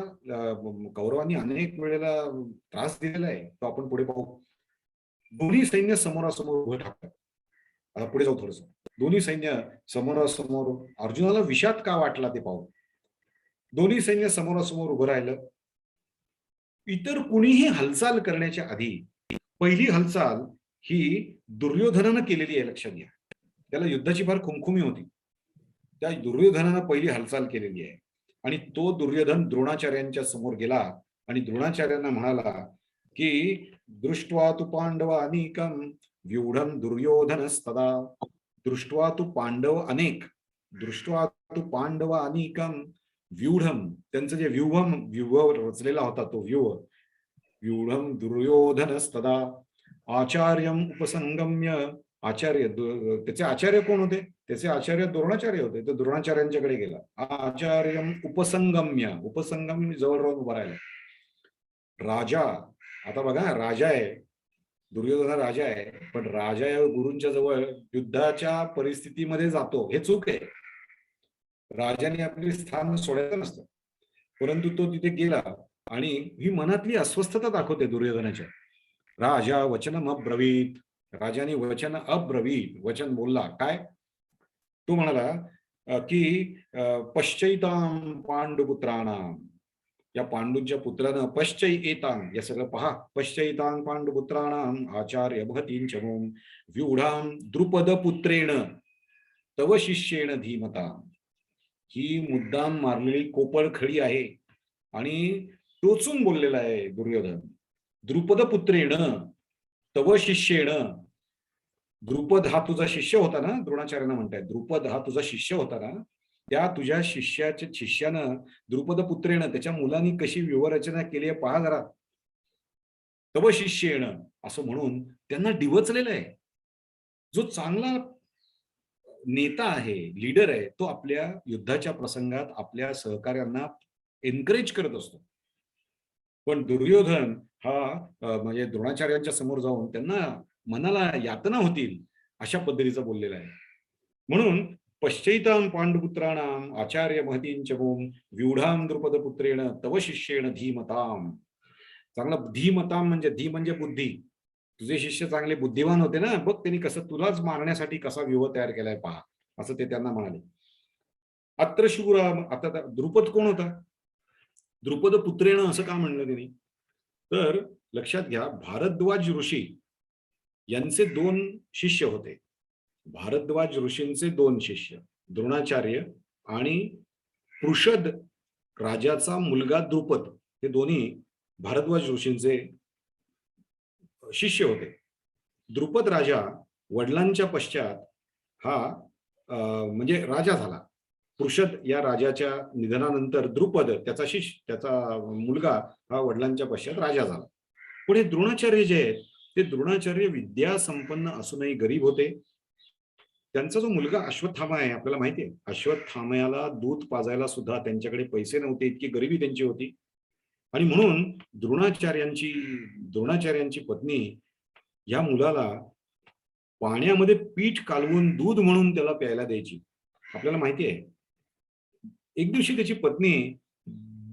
कौरवांनी अनेक वेळेला त्रास दिलेला आहे, तो आपण पुढे पाहू. दोन्ही सैन्य समोरासमोर उभं ठाकतात. आता पुढे जाऊ थोडस. दोन्ही सैन्य समोरासमोर, अर्जुनाला विषाद का वाटला ते पाहू. दोन्ही सैन्य समोरासमोर उभं राहिलं. इतर कुणीही हालचाल करण्याच्या आधी पहिली हालचाल ही दुर्योधनानं केलेली आहे, लक्षात घ्या. त्याला युद्धाची फार खुमखुमी होती. त्या दुर्योधनानं पहिली हालचाल केलेली आहे आणि तो दुर्योधन द्रोणाचार्यांच्या समोर गेला आणि द्रोणाचार्यांना म्हणाला की दृष्ट्वा तु पांडव अनेकम व्यूढम दुर्योधनस्तदा. दृष्ट्वा तु पांडव अनेक, दृष्ट्वा तु पांडव अनेकम व्यूढम, त्यांचं जे व्यूह रचलेला होता तो व्यूढम दुर्योधनस्तदा आचार्यम उपसंगम्य. आचार्य, त्याचे आचार्य कोण होते, त्याचे आचार्य द्रोणाचार्य होते. तो द्रोणाचार्यांच्याकडे गेला. आचार्यम उपसंगम्य, उपसंगम्य जवळ राहून उभा राहिला. राजा, आता बघा राजा आहे, दुर्योधन राजा आहे, पण राजा गुरूंच्या जवळ युद्धाच्या परिस्थितीमध्ये जातो हे चूक आहे. राजाने आपले स्थान सोडायचं नसतं, परंतु तो तिथे गेला आणि ही मनातली अस्वस्थता दाखवते दुर्योधनाच्या. राजा वचनम अब्रवीत, राजाने वचन अब्रवीत, वचन बोलला. काय तो म्हणाला की पश्चैताम पांडुपुत्राणाम, या पांडूंच्या पुत्रानं पश्चैताम, या सगळं पहा. पश्चैताम पांडुपुत्राणाम आचार्य भगतींचमोम व्यूढाम द्रुपद पुत्रेण तव शिष्येण धीमता. ही मुद्दाम मारलेली कोपळ खडी आहे आणि टोचून बोललेला आहे दुर्योधन. द्रुपद पुत्रेण तव शिष्येण. द्रुपद हा तुझा शिष्य होता ना, द्रोणाचार्यांना म्हणताय, द्रुपद हा तुझा शिष्य होता ना, त्या तुझ्या शिष्यानं द्रुपद पुत्रेण, त्याच्या मुलांनी कशी व्यूहरचना केली आहे पहा जरा. तव शिष्येण असं म्हणून त्यांना डिवचलेलं आहे. जो चांगला नेता आहे, लीडर आहे, तो आपल्या युद्धाच्या प्रसंगात आपल्या सहकार्यांना एनकरेज करत असतो. पण दुर्योधन हा म्हणजे द्रोणाचार्यांच्या समोर जाऊन त्यांना मनाला यातना होतील अशा पद्धतीचं बोललेला आहे. म्हणून पश्चैताम पांडुपुत्राणाम आचार्य महतींचमोम व्यूढाम द्रुपद पुत्रेण तव शिष्येण धीमताम. चांगला धीमताम म्हणजे धी म्हणजे बुद्धी. तुझे शिष्य चांगले बुद्धिवान होते ना, बघ त्यांनी कसं तुलाच मारण्यासाठी कसा व्यूह तयार केलाय पहा, असं ते त्यांना म्हणाले. अत्र शूरा. आता द्रुपद कोण होता, द्रुपद पुत्रेण असं का म्हणलं त्यांनी, तर लक्षात घ्या, भारद्वाज ऋषी यांचे 2 शिष्य होते. भारद्वाज ऋषींचे 2 शिष्य, द्रोणाचार्य आणि पृषद राजाचा मुलगा द्रुपद, हे दोन्ही भारद्वाज ऋषींचे शिष्य होते. द्रुपद राजा वडिलांच्या पश्चात हा म्हणजे राजा झाला. पृषद या राजाच्या निधनानंतर द्रुपद त्याचा त्याचा मुलगा हा वडिलांच्या पश्चात राजा झाला. पुढे द्रोणाचार्य जे आहेत ते द्रोणाचार्य विद्या संपन्न असूनही गरीब होते. त्यांचा जो मुलगा अश्वत्थामा आहे, आपल्याला माहिती आहे, अश्वत्थामयाला दूध पाजायला सुद्धा त्यांच्याकडे पैसे नव्हते, इतकी गरिबी त्यांची होती. आणि म्हणून द्रोणाचार्यांची पत्नी या मुलाला पाण्यामध्ये पीठ कालवून दूध म्हणून त्याला प्यायला द्यायची. आपल्याला माहिती आहे, एक दिवशी त्याची पत्नी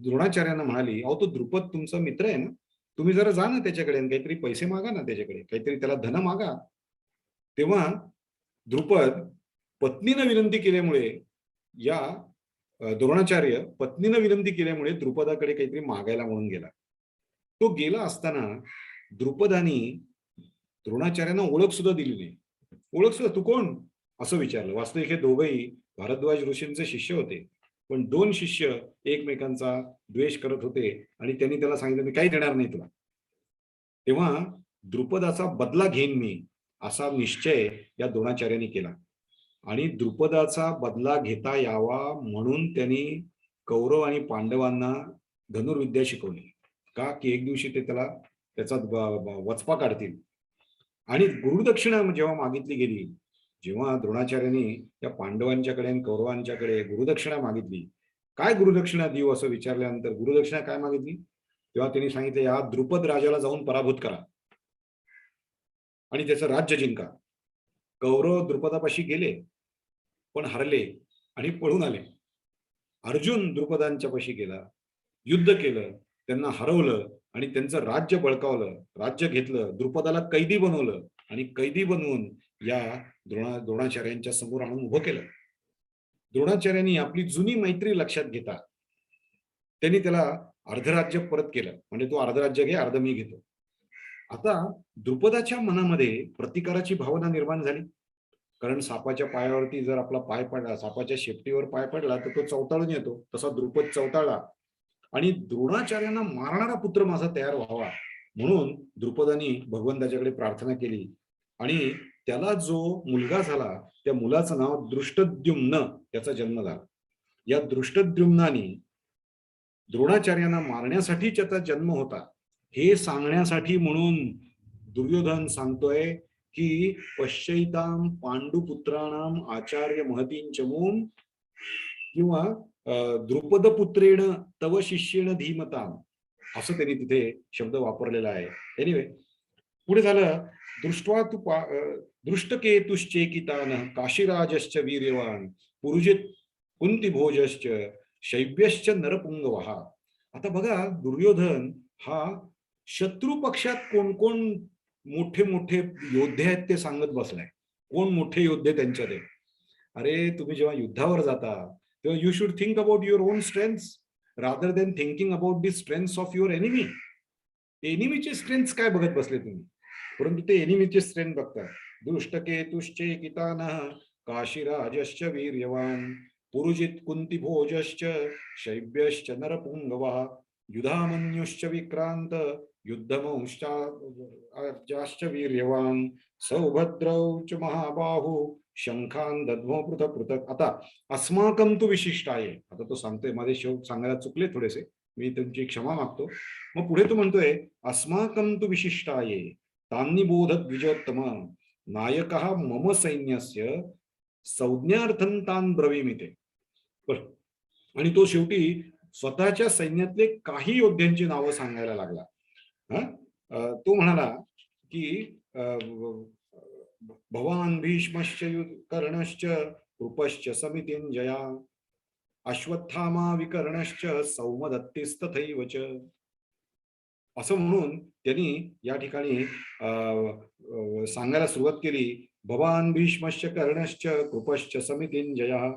द्रोणाचार्यांना म्हणाली, अहो तो द्रुपद तुमचा मित्र आहे ना, तुम्ही जरा जा ना त्याच्याकडे, काहीतरी पैसे मागा ना त्याच्याकडे, काहीतरी त्याला धन मागा. तेव्हा द्रुपद पत्नीनं विनंती केल्यामुळे, या द्रोणाचार्य पत्नीनं विनंती केल्यामुळे द्रुपदाकडे काहीतरी मागायला म्हणून गेला. तो गेला असताना द्रुपदानी द्रोणाचार्यांना ओळख सुद्धा दिली नाही. ओळख सुद्धा, तू कोण असं विचारलं. वास्तविक हे दोघंही भारद्वाज ऋषींचे शिष्य होते, पण दोन शिष्य एकमेकांचा द्वेष करत होते आणि त्यांनी त्याला सांगितलं, मी काही देणार नाही तुला. तेव्हा द्रुपदाचा बदला घेईन मी, असा निश्चय या द्रोणाचार्यांनी केला. आणि द्रुपदाचा बदला घेता यावा म्हणून त्यांनी कौरव आणि पांडवांना धनुर्विद्या शिकवली. का की एक दिवशी ते त्याचा वचपा काढतील. आणि गुरुदक्षिणा जेव्हा मागितली गेली, जेव्हा द्रोणाचार्यांनी त्या पांडवांच्याकडे आणि कौरवांच्याकडे गुरुदक्षिणा मागितली, काय गुरुदक्षिणा देऊ असं विचारल्यानंतर गुरुदक्षिणा काय मागितली, तेव्हा त्यांनी सांगितलं, या द्रुपद राजाला जाऊन पराभूत करा आणि त्याचं राज्य जिंका. कौरव द्रुपदापाशी गेले, पण हरले आणि पळून आले. अर्जुन द्रुपदांच्या पाशी गेला, युद्ध केलं, त्यांना हरवलं आणि त्यांचं राज्य बळकावलं, राज्य घेतलं, द्रुपदाला कैदी बनवलं आणि कैदी बनवून या द्रोणाचार्यांच्या समोर आणून उभं केलं. द्रोणाचार्यांनी आपली जुनी मैत्री लक्षात घेता त्यांनी त्याला अर्धराज्य परत केलं. म्हणजे तू अर्धराज्य घे, अर्ध मी घेतो. आता द्रुपदाच्या मनामध्ये प्रतिकाराची भावना निर्माण झाली. कारण सापाच्या पायावरती जर आपला पाय पडला, सापाच्या शेपटीवर पाय पडला तर तो चवताळून येतो. तसा द्रुपद चवताळला आणि द्रोणाचार्यांना मारणारा पुत्र माझा तयार व्हावा म्हणून द्रुपदानी भगवंताच्याकडे प्रार्थना केली. आणि त्याला जो मुलगा झाला त्या मुलाचं नाव दृष्टद्युम्न, त्याचा जन्म झाला. या दृष्टद्युम्नाने द्रोणाचार्यांना मारण्यासाठी त्याचा जन्म होता हे सांगण्यासाठी म्हणून दुर्योधन सांगतोय की पश्चैताम पांडुपुत्राणाम आचार्य महतींचमून किंवा द्रुपदपुत्रेण तव शिष्येण धीमताम, असं त्यांनी तिथे शब्द वापरलेला आहे. एनिवे पुढे झालं, दृष्ट्वा तू दृष्टकेतुश्चेकितान काशीराजश्च वीर्यवान पुरुजित कुंतीभोजश्च शैव्यश्च नरपुंगवः. आता बघा, दुर्योधन हा शत्रू पक्षात कोण कोण मोठे मोठे योद्धे आहेत ते सांगत बसलाय. कोण मोठे योद्धे त्यांच्यात आहेत. अरे तुम्ही जेव्हा युद्धावर जाता तेव्हा you should think about your own strength rather than thinking about the strength of your enemy. एनिमीचे स्ट्रेंथ काय बघत बसले तुम्ही, परंतु ते एनिमीचे स्ट्रेंथ बघतात. दृष्टकेतुश्चेकितानः काशीराजश्च वीर्यवान पुरुजित कुंतीभोजश्च शैव्यश्च नरपुंगवः युधामन्युश्च विक्रांत युद्धमंश्चाश्च वीर्यवान सौभद्रौ च महाबाहु शंखान दद्मो पृथक पृथक. आता अस्माकम तू विशिष्ट आहे, आता तो सांगतोय, माझे शब्द सांगायला चुकले थोडेसे, मी तुमची क्षमा मागतो. मग पुढे तो म्हणतोय, अस्माकम तू विशिष्ट आहे तान्नी बोधत द्विजोत्तम नायकः मम सैन्यस्य संज्ञार्थं तान् ब्रवीमिते. आणि तो शेवटी स्वतःच्या सैन्यातले काही योद्ध्यांची नावं सांगायला लागला. तो म्हणाला की भवान भीष्मश्च कर्णश्च कृपश्च समितिंजया अश्वत्थामा विकर्णश्च सौमदत्तिस्तथैव च. असं म्हणून त्यांनी या ठिकाणी सांगायला सुरुवात केली. भवान भीष्मश्च कर्णश्च कृपश्च समितिंजया.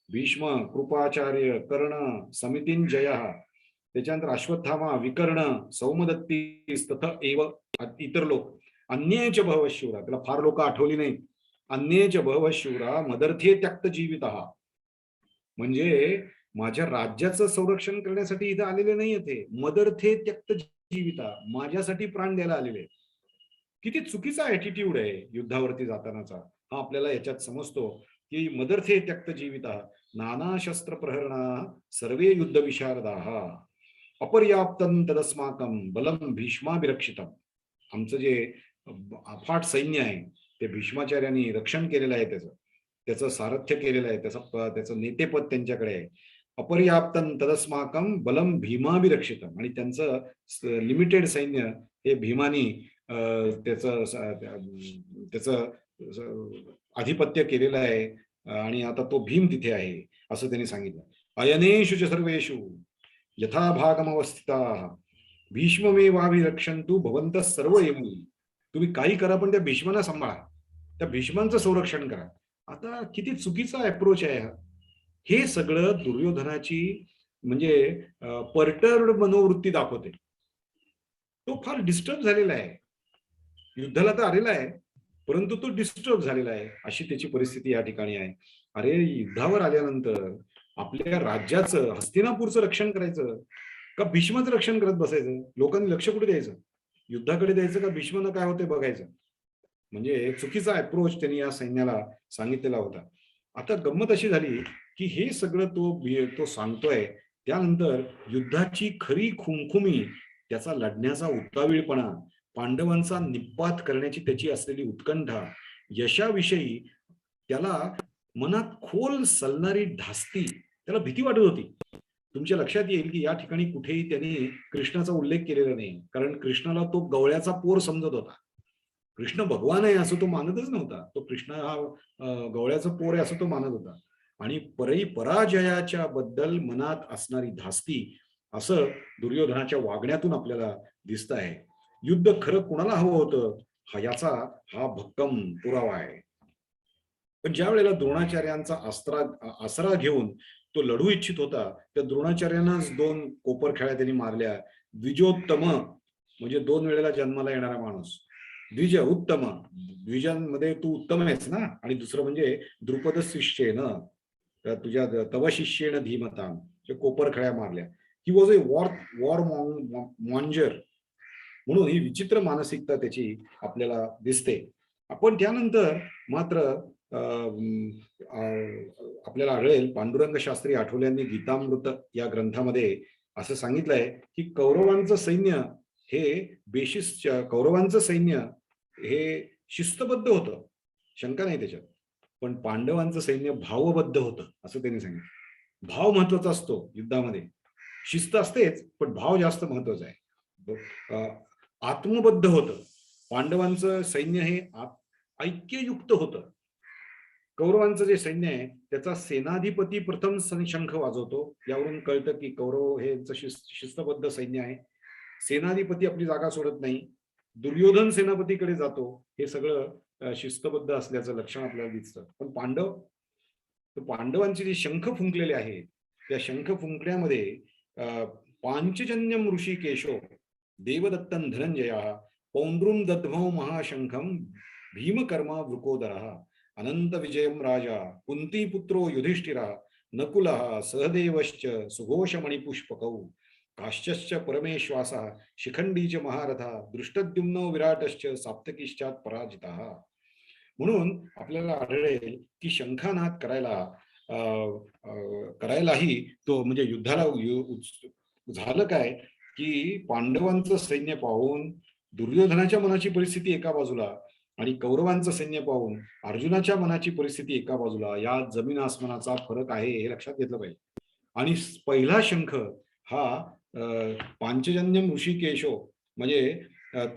भीष्म, कृपाचार्य, कर्ण, समितिंजया. त्याच्यानंतर अश्वत्थामा, विकर्ण, सौमदत्ती तथा एव इतर लोक. अन्येच बहवशूरा, त्याला फार लोक आठवली नाही. अन्येच बहवशूरा मदर्थे त्यक्त जीवितः, म्हणजे माझ्या राज्याचं संरक्षण करण्यासाठी इथं आलेले नाही ते. मदर्थे त्यक्त जीविता, माझ्यासाठी प्राण द्यायला आलेले. किती चुकीचा ऍटिट्यूड आहे युद्धावरती जातानाचा हा आपल्याला याच्यात समजतो की मदर्थे त्यक्त जीविता नाना शस्त्र प्रहरणा सर्वे युद्ध विशारदाः अपर्याप्तं तदस्माकं बलम भीष्माभिरक्षितम. आमचं जे अफाट सैन्य आहे ते भीष्माचार्यांनी रक्षण केलेलं आहे, त्याचं सारथ्य केलेलं आहे, त्याचं नेतेपद त्यांच्याकडे आहे. अपर्याप्तं तदस्माकं बलम भीमाभिरक्षितम, आणि त्यांचं लिमिटेड सैन्य हे भीमानी त्याचं आधिपत्य केलेलं आहे आणि आता तो भीम तिथे आहे असं त्यांनी सांगितलं. अयनेषु च सर्वेषु यथा भागमवस्थिताः भीष्ममेवाभिरक्षन्तु भवन्तः सर्व एव. तुम्ही काही करा पण त्या भीष्मांना सांभाळा, त्या भीष्मांचं संरक्षण करा. आता किती चुकीचा अप्रोच आहे हा. हे सगळं दुर्योधनाची म्हणजे परटर्ड मनोवृत्ती दाखवते. तो फार डिस्टर्ब झालेला आहे. युद्धाला तर आलेला आहे परंतु तो डिस्टर्ब झालेला आहे, अशी त्याची परिस्थिती या ठिकाणी आहे. अरे, युद्धावर आल्यानंतर आपल्या राज्याचं, हस्तिनापूरचं रक्षण करायचं का भीष्माचं रक्षण करत बसायचं? लोकांनी लक्ष कुठे द्यायचं? युद्धाकडे द्यायचं का भीष्मानं काय होते बघायचं? म्हणजे चुकीचा अप्रोच त्यांनी या सैन्याला सांगितलेला होता. आता गंमत अशी झाली की हे सगळं तो सांगतोय, त्यानंतर युद्धाची खरी खुमखुमी, त्याचा लढण्याचा उतावीळपणा, पांडवांचा निपात करण्याची त्याची असलेली उत्कंठा, यशाविषयी त्याला मनात खोल सलणारी धास्ती, त्याला भीती वाटत होती. तुमच्या लक्षात येईल की या ठिकाणी कुठेही त्यांनी कृष्णाचा उल्लेख केलेला नाही, कारण कृष्णाला तो गवळ्याचा पोर समजत होता. कृष्ण भगवान आहे असं तो मानतच नव्हता. तो कृष्ण हा गवळ्याचा पोर आहे असं तो मानत होता. आणि पराजयाच्या बद्दल मनात असणारी धास्ती, असं दुर्योधनाच्या वागण्यातून आपल्याला दिसत आहे. युद्ध खरं कोणाला हवं होतं, याचा हा भक्कम पुरावा आहे. पण ज्या वेळेला द्रोणाचार्यांचा आसरा घेऊन तो लढू इच्छित होता, त्या द्रोणाचार्यांनाच 2 कोपरखळ्या त्यांनी मारल्या. द्विजोत्तम म्हणजे 2 वेळेला जन्माला येणारा माणूस. द्विज उत्तम, द्विजांमध्ये तू उत्तम आहेस ना. आणि दुसरं म्हणजे द्रुपद शिष्येन, तुझ्या तव शिष्येन धीमताम, कोपरखळ्या मारल्या. He was a warmonger. म्हणून ही विचित्र मानसिकता त्याची आपल्याला दिसते. आपण त्यानंतर मात्र आपल्याला आढळेल, पांडुरंग शास्त्री आठवल्यांनी गीतामृत या ग्रंथामध्ये असं सांगितलंय की कौरवांचं सैन्य कौरवांचं सैन्य हे शिस्तबद्ध होतं, शंका नाही त्याच्यात. पण पांडवांचं सैन्य भावबद्ध होतं, असं त्यांनी सांगितलं. भाव महत्वाचा असतो युद्धामध्ये. शिस्त असतेच, पण भाव जास्त महत्वाचा आहे. आत्मबद्ध होतं. पांडवांचं सैन्य हे ऐक्ययुक्त होतं. कौरवांचं जे सैन्य आहे त्याचा सेनाधिपती प्रथम शंख वाजवतो. यावरून कळतं की कौरव हे शिस्तबद्ध सैन्य आहे. सेनाधिपती आपली जागा सोडत नाही. दुर्योधन सेनापतीकडे जातो. हे सगळं शिस्तबद्ध असल्याचं लक्षण आपल्याला दिसतं. पण पांडवांचे जे शंख फुंकलेले आहेत, त्या शंख फुंकण्यामध्ये पांचजन्यम ऋषिकेशो देवदत्तन धनंजया पौंड्रुम दद्मौ महाशंखम भीमकर्मा वृकोदरः अनंत विजयम राजा कुंतीपुत्रो युधिष्ठिरा नकुलः सहदेवश्च सुघोषमणिपुष्पकौ काश्चश्च परमेश्वासः शिखंडीच महारथा दृष्टद्युम्नो विराटश्च साप्तकिश्चात पराजितः. म्हणून आपल्याला आढळेल की शंखानाद करायलाही तो म्हणजे युद्धाला झालं काय की पांडवांचं सैन्य पाहून दुर्योधनाच्या मनाची परिस्थिती एका बाजूला आणि कौरवांचं सैन्य पाहून अर्जुनाच्या मनाची परिस्थिती एका बाजूला, या जमीन आसमानाचा फरक आहे हे लक्षात घेतलं पाहिजे. आणि पहिला शंख हा पांचजन्यम ऋषिकेशो म्हणजे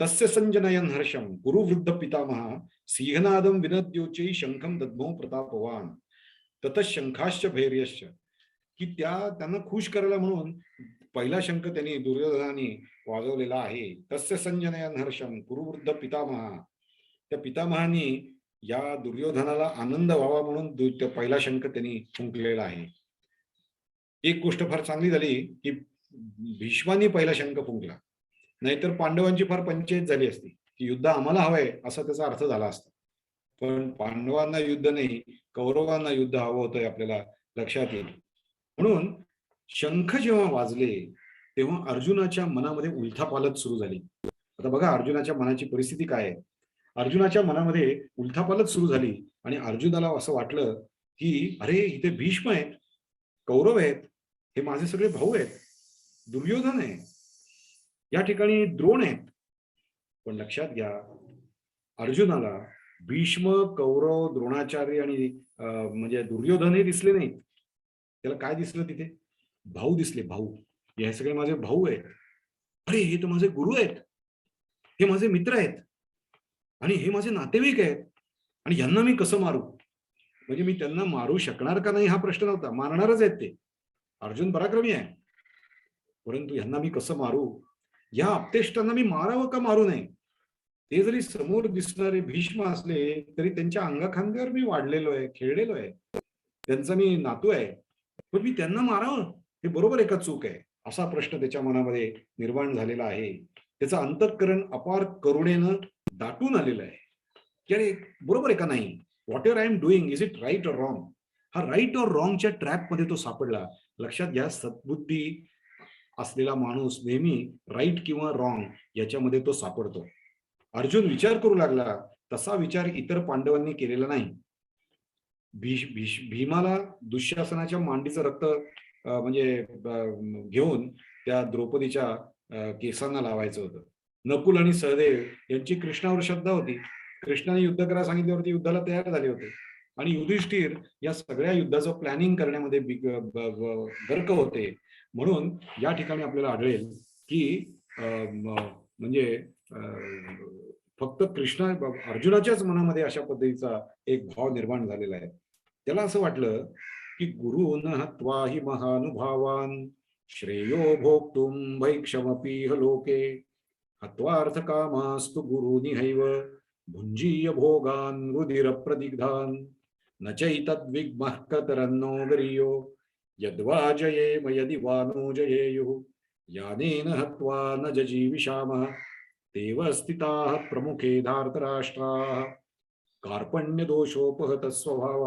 तस्य संजनयन हर्षम गुरुवृद्ध पितामह सिंहनादम विनद्योचे शंखम दद्मो प्रतापवान ततः शंखाश्च भैर्यश्च, की त्यांना खुश करायला म्हणून पहिला शंख त्यांनी दुर्योधनाने वाजवलेला आहे. तस्य संजनयन हर्षम गुरुवृद्ध पितामह, त्या पितामहानी या दुर्योधनाला आनंद व्हावा म्हणून पहिला शंख त्यांनी फुंकलेला आहे. एक गोष्ट फार चांगली झाली की भीष्मानी पहिला शंख फुंकला, नाहीतर पांडवांची फार पंचायत झाली असती की युद्ध आम्हाला हवंय असा त्याचा अर्थ झाला असता. पण पांडवांना युद्ध नाही, कौरवांना युद्ध हवं होतंय, आपल्याला लक्षात येईल. म्हणून शंख जेव्हा वाजले तेव्हा अर्जुनाच्या मनामध्ये उलथापालथ सुरू झाली. आता बघा अर्जुनाच्या मनाची परिस्थिती काय आहे. अर्जुनाच्या मनामध्ये उलथापालथ सुरू झाली आणि अर्जुनाला असं वाटलं की अरे, इथे भीष्म आहेत, कौरव आहेत, हे माझे सगळे भाऊ आहेत, दुर्योधन आहे, या ठिकाणी द्रोण आहेत. पण लक्षात घ्या, अर्जुनाला भीष्म, कौरव, द्रोणाचार्य आणि म्हणजे दुर्योधन हे दिसले नाहीत. त्याला काय दिसलं तिथे? भाऊ दिसले. भाऊ, हे सगळे माझे भाऊ आहेत. अरे, हे तर माझे गुरु आहेत, हे माझे मित्र आहेत आणि हे माझे नातेवाईक आहेत, आणि यांना मी कसं मारू? म्हणजे मी त्यांना मारू शकणार का नाही हा प्रश्न नव्हता. मारणारच आहेत ते. अर्जुन पराक्रमी आहे, परंतु यांना मी कसं मारू? या आपतेष्टांना मी मारावं का मारू नये? ते जरी समोर दिसणारे भीष्म असले तरी त्यांच्या अंगाखांद्यावर मी वाढलेलो आहे, खेळलेलो आहे, त्यांचा मी नातू आहे, पण मी त्यांना मारावं हे बरोबर आहे का चूक आहे? असा प्रश्न त्याच्या मनामध्ये निर्माण झालेला आहे. त्याचं अंतःकरण अपार करुणेनं दाटून आलेलं आहे. की अरे बरोबर आहे का नाही, whatever I am doing, is it right or wrong. हा राईट ऑर रॉंगच्या ट्रॅपमध्ये तो सापडला. लक्षात घ्या, सद्बुद्धी असलेला माणूस नेहमी राईट किंवा रॉंग याच्यामध्ये तो सापडतो. अर्जुन विचार करू लागला, तसा विचार इतर पांडवांनी केलेला नाही. भीमाला दुःशासनाच्या मांडीचं रक्त म्हणजे घेऊन त्या द्रौपदीच्या केसांना लावायचं होतं. नकुल आणि सहदेव यांची कृष्णावर श्रद्धा होती. कृष्णाने युद्ध करायला सांगितल्यावरती युद्धाला तयार झाले होते. आणि युधिष्ठिर या सगळ्या युद्धाचं प्लॅनिंग करण्यामध्ये गर्क होते. म्हणून या ठिकाणी आपल्याला आढळेल की म्हणजे फक्त कृष्ण अर्जुनाच्याच मनामध्ये अशा पद्धतीचा एक भाव निर्माण झालेला आहे. त्याला असं वाटलं की गुरुन हत्वा हि महानुभावान श्रेयो भोक्तुम भैक्षमपीह लोके हत्वार्थ कामास्तु गुरुनिहैव भुंजीय भोगान रुधिर प्रदिग्धान न चैतद्विग्मः कतरन्नो गरीयो यद्वा जयेम यदि वा नो जयेयुः यानेन हत्वा न जजीविषामः तेव स्थिताः प्रमुखे धार्तराष्ट्राः कार्पण्य दोषोपहत स्वभाव.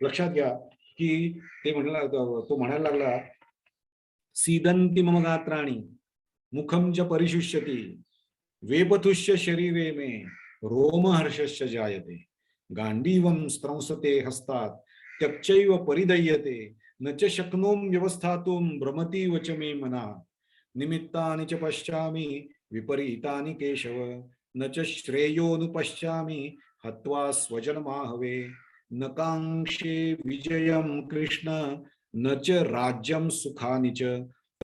लक्षात घ्या की ते तो म्हणायला लागला, सीदंती मम गात्राणि मुखम च परिशुष्यति वेपथुष्य शरीरे मे रोमहर्षश्च जायते गांडीवं स्त्रंसते हस्तात् त्यक्चैव परिदह्यते न च शक्नोम व्यवस्थातुं भ्रमति वच मे मना निमित्तानि च पश्यामि विपरीतानि केशव न च श्रेयोनुपश्यामि हत्वा स्वजनमाहवे न कांक्षे विजयं कृष्ण न च राज्यं सुखानि च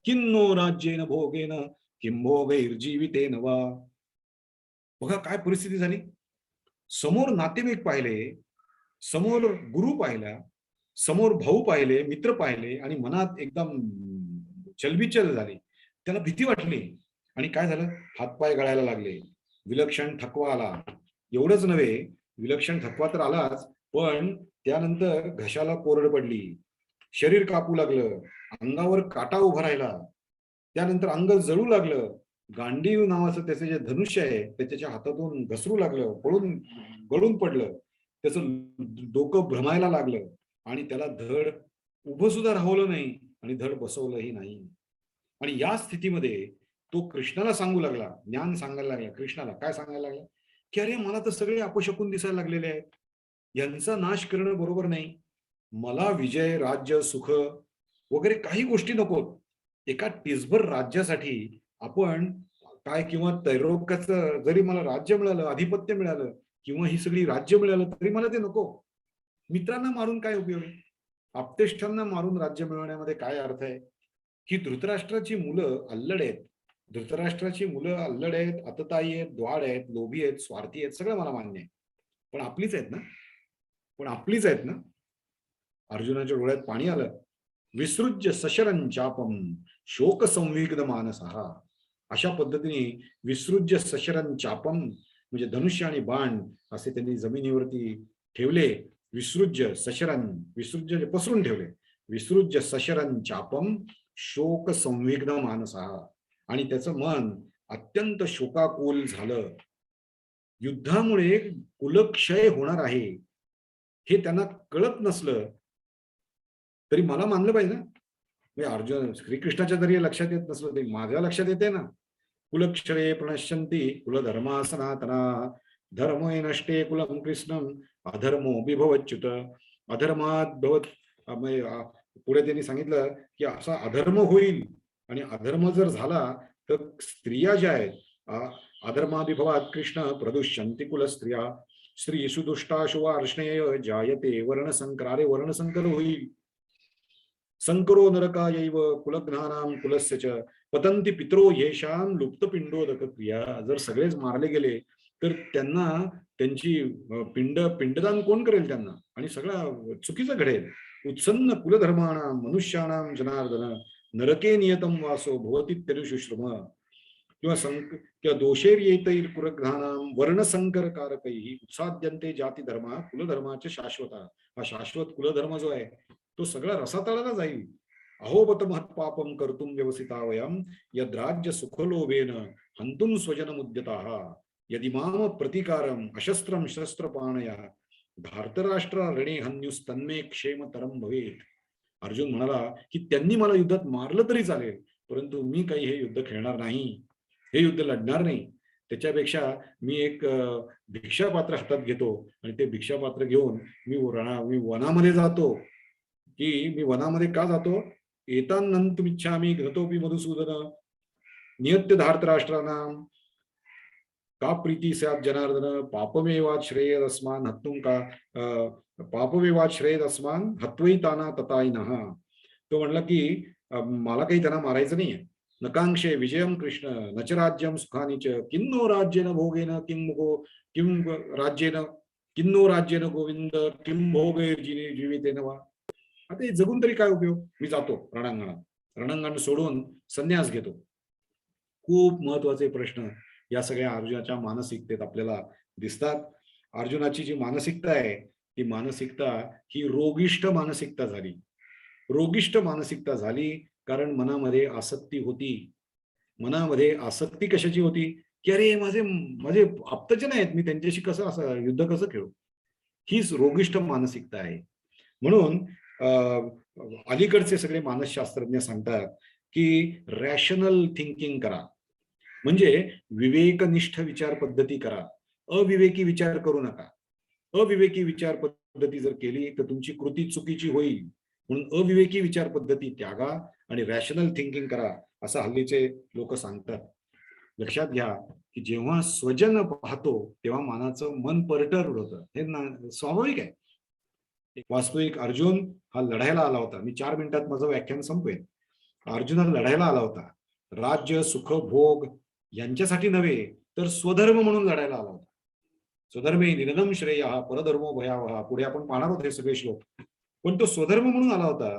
किन्नो राज्येन भोगेन किं भोगैर्जीवितेन वा. बघा काय परिस्थिती झाली. समोर नातेवाईक पाहिले, समोर गुरु पाहिला, समोर भाऊ पाहिले, मित्र पाहिले आणि मनात एकदम चलबिचल झाली. त्याला भीती वाटली आणि काय झालं, हातपाय गळायला लागले, विलक्षण थकवा आला. एवढंच नव्हे, विलक्षण थकवा तर आलाच, पण त्यानंतर घशाला कोरड पडली, शरीर कापू लागलं, अंगावर काटा उभा राहिला, त्यानंतर अंग जळू लागलं. गांडीव नावाचं त्याचं जे धनुष्य आहे ते त्याच्या हातातून घसरू लागलं, गळून पडलं, त्याचं डोकं भ्रमायला लागलं आणि त्याला धड उभं सुद्धा राहवलं नाही आणि धड बसवलंही नाही. आणि या स्थितीमध्ये तो कृष्णाला सांगू लागला, ज्ञान सांगायला लागला. कृष्णाला काय सांगायला लागला की अरे मला तर सगळे अपशकून दिसायला लागलेले आहेत, यांचा नाश करणं बरोबर नाही. मला विजय, राज्य, सुख वगैरे काही गोष्टी नकोत. एका टिसभर राज्यासाठी आपण काय किंवा त्रैलोक्याचं जरी मला राज्य मिळालं, अधिपत्य मिळालं किंवा ही सगळी राज्य मिळालं तरी मला ते नको. मित्रांना मारून काय उपयोग आहे, आप्तेष्टांना मारून राज्य मिळवण्यामध्ये काय अर्थ आहे. ही धृतराष्ट्राची मुलं अल्लड आहेत. धृतराष्ट्राची मुलं अल्लड आहेत, अतताई आहेत, द्वाड आहेत, लोभी आहेत, स्वार्थी आहेत, सगळं मला मान्य आहे. पण आपलीच आहेत ना, पण आपलीच आहेत ना. अर्जुनाच्या डोळ्यात पाणी आलं. विसृज्य सशरं चापम शोक संविग्ध मानसः. अशा पद्धतीने विसृज्य सशरं चापम म्हणजे धनुष्य आणि बाण असे त्यांनी जमिनीवरती ठेवले. विसृज्य सशरं, विसृज्य पसरून ठेवले. विसृज्य सशरं चापम शोक संविग्ध मानसः. आणि त्याचं मन अत्यंत शोकाकुल झालं. युद्धामुळे कुलक्षय होणार आहे हे त्यांना कळत नसलं तरी मला मानलं पाहिजे ना. अर्जुन श्रीकृष्णाच्या जरी लक्षात येत नसलं तरी माझ्या लक्षात येते ना. कुलक्षये प्रणश्यन्ति कुलधर्मा सनातना धर्मो नष्टे कुलम कृष्णम अधर्मो विभवच्युत. अधर्मात भवत, पुढे त्यांनी सांगितलं की असा अधर्म होईल आणि अधर्म जर झाला तर स्त्रिया ज्या आहेत अधर्माभिभवात कृष्ण प्रदुष्यन्ति कुल स्त्रिया स्त्री सुदुष्टाशु वार्ष्णेय जायते वर्णसंकर. वर्णसंकर होईल. संकरो नरकायैव कुलघ्नानां कुलस्य च पतंती पितरो येषां लुप्तपिंडोदक क्रिया. जर सगळेच मारले गेले तर त्यांना त्यांची पिंडदान कोण करेल त्यांना, आणि सगळं चुकीचं घडेल. उत्सन्न कुलधर्माणां मनुष्याणां जनार्दन नरके नियतम वासो भवती तेरुशुश्रम. किंवा दोषेर येतैर कुलघ्नानां वर्णसंकरकारकैः उत्साद्यन्ते जाती धर्म कुलधर्माचे शाश्वता. हा शाश्वत कुलधर्म जो आहे तो सगळा रसातळाला जाईल. अहोबत महत्पापम कर्तुम व्यवसिता वयम यद्राज्य सुखलोभेन हंतुम स्वजन मुद्यता. यदिमाम प्रतिकारम अशस्त्रम शस्त्रपाणया धार्तराष्ट्र रणे हन्युस्तन्मे क्षेमतरम भवेत. अर्जुन म्हणाला की त्यांनी मला युद्धात मारलं तरी चालेल, परंतु मी काही हे युद्ध खेळणार नाही, हे युद्ध लढणार नाही. त्याच्यापेक्षा मी एक भिक्षापात्र हातात घेतो आणि ते भिक्षापात्र घेऊन मी वनामध्ये जातो. की मी वनामध्ये का जातो? एतान्नंतमिच्छामि घृतोपि मधुसूदन नियत्य धार्तराष्ट्राणाम का प्रीती स्यात् जनार्दन पापमेवात् श्रेयदस्मान् हत्तुं का पापमेवात् श्रेयदस्मान् हत्वैताना ततायिनः. तो म्हणला की मला काही त्यांना मारायचं नाहीये. नकांक्षे विजयम कृष्ण न च राज्यम सुखानि च किन्नो राज्येन भोगेन किं राज्येन किन्नो राज्येन गोविंद किं भोगैर्जिने जीवितेन वा. आता हे जगून तरी काय उपयोग? मी जातो रणांगणात, रणांगण सोडून संन्यास घेतो. खूप महत्वाचे प्रश्न या सगळ्या अर्जुनाच्या मानसिकतेत आपल्याला दिसतात. अर्जुनाची जी मानसिकता आहे ती मानसिकता ही रोगिष्ट मानसिकता झाली. रोगिष्ट मानसिकता झाली कारण मनामध्ये आसक्ती होती. मनामध्ये आसक्ती कशाची होती? की अरे माझे माझे आप्तजन आहेत, मी त्यांच्याशी कसं असं युद्ध कसं खेळू, हीच रोगिष्ट मानसिकता आहे. म्हणून अलीकडचे सगळे मानसशास्त्रज्ञ सांगतात की रॅशनल थिंकिंग करा, म्हणजे विवेकनिष्ठ विचार पद्धती करा, अविवेकी विचार करू नका. अविवेकी विचार पद्धती जर केली तर तुमची कृती चुकीची होईल. म्हणून अविवेकी विचार पद्धती त्यागा आणि रॅशनल थिंकिंग करा, असं हल्लीचे लोक सांगतात. लक्षात घ्या की जेव्हा स्वजन पाहतो तेव्हा मानाचं मन परटर्ड होतं. हे स्वाभाविक आहे. वास्तविक अर्जुन हा लढायला आला होता. मी 4 मिनिटात माझं व्याख्यान संपवेन. अर्जुन हा लढायला आला होता. राज्य सुख भोग यांच्यासाठी नव्हे तर स्वधर्म म्हणून लढायला आला होता. स्वधर्मे निधनम श्रेय परधर्मो भयावहा. पुढे आपण पाहणार आहोत हे सगळे श्लोक. पण तो स्वधर्म म्हणून आला होता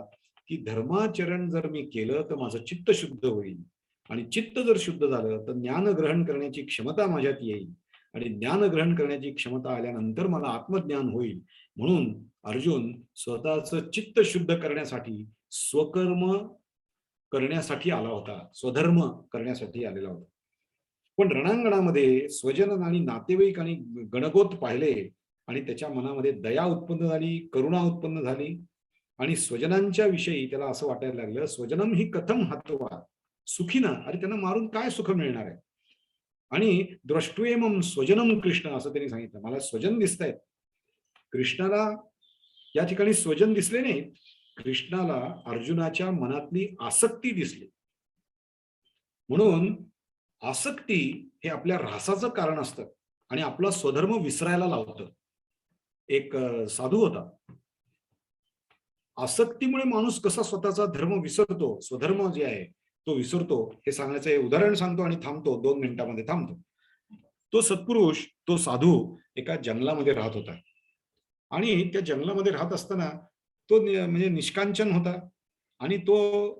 की धर्माचरण जर मी केलं तर माझं चित्त शुद्ध होईल, आणि चित्त जर शुद्ध झालं तर ज्ञान ग्रहण करण्याची क्षमता माझ्यात येईल, आणि ज्ञान ग्रहण करण्याची क्षमता आल्यानंतर मला आत्मज्ञान होईल. म्हणून अर्जुन स्वतःचं चित्त शुद्ध करण्यासाठी स्वकर्म करण्यासाठी आला होता, स्वधर्म करण्यासाठी आलेला होता. पण रणांगणामध्ये स्वजन आणि नातेवाईक आणि गणगोत पाहिले आणि त्याच्या मनामध्ये दया उत्पन्न झाली, करुणा उत्पन्न झाली, आणि स्वजनांच्या विषयी त्याला असं वाटायला लागलं, स्वजनम ही कथम हत्वा सुखीना, अरे त्यांना मारून काय सुख मिळणार आहे. आणि द्रष्टुएमम स्वजनम कृष्ण असं त्यांनी सांगितलं, मला स्वजन दिसतायत. कृष्णाला या ठिकाणी स्वजन दिसले नाही, कृष्णाला अर्जुनाच्या मनातली आसक्ती दिसली. म्हणून आसक्ती हे आपल्या ऱ्हासाचं कारण असतं आणि आपला स्वधर्म विसरायला लावतं. एक साधू होता. आसक्तीमुळे माणूस कसा स्वतःचा धर्म विसरतो, स्वधर्म जे आहे तो विसरतो, हे सांगण्याचं उदाहरण सांगतो आणि थांबतो, 2 मिनिटांमध्ये थांबतो. तो सत्पुरुष, तो साधू एका जंगलामध्ये राहत होता, आणि त्या जंगलामध्ये राहत असताना तो म्हणजे निष्कांचन होता, आणि तो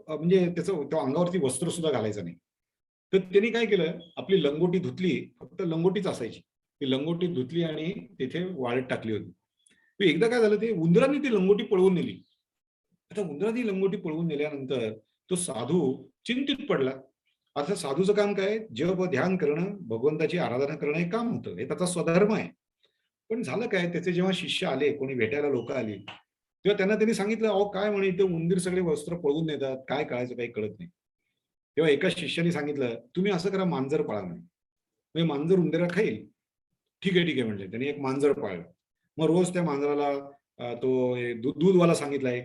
म्हणजे त्याचं तो अंगावरती वस्त्र सुद्धा घालायचं नाही. तर त्यांनी काय केलं, आपली लंगोटी धुतली, फक्त लंगोटीच असायची, ती लंगोटी धुतली आणि तिथे वाळत टाकली होती. तर एकदा काय झालं, ते उंदरांनी ती लंगोटी पळवून नेली. आता उंदरांनी लंगोटी पळवून नेल्यानंतर तो साधू चिंतित पडला. आता साधूचं काम काय? जप ध्यान करणं, भगवंताची आराधना करणं हे काम होतं, हे त्याचा स्वधर्म आहे. पण झालं काय, त्याचे जेव्हा शिष्य आले, कोणी भेटायला लोक आली, तेव्हा त्यांनी सांगितलं, अहो काय म्हणे, ते उंदीर सगळे वस्त्र पळवून नेतात, काय कळायचं काही कळत नाही. तेव्हा एका शिष्याने सांगितलं, तुम्ही असं करा, मांजर पाळा म्हणे, म्हणजे मांजर उंदीरा खाईल. ठीक आहे ठीक आहे म्हटलं. त्यांनी एक मांजर पाळलं. मग रोज त्या मांजराला तो दूधवाला सांगितलाय,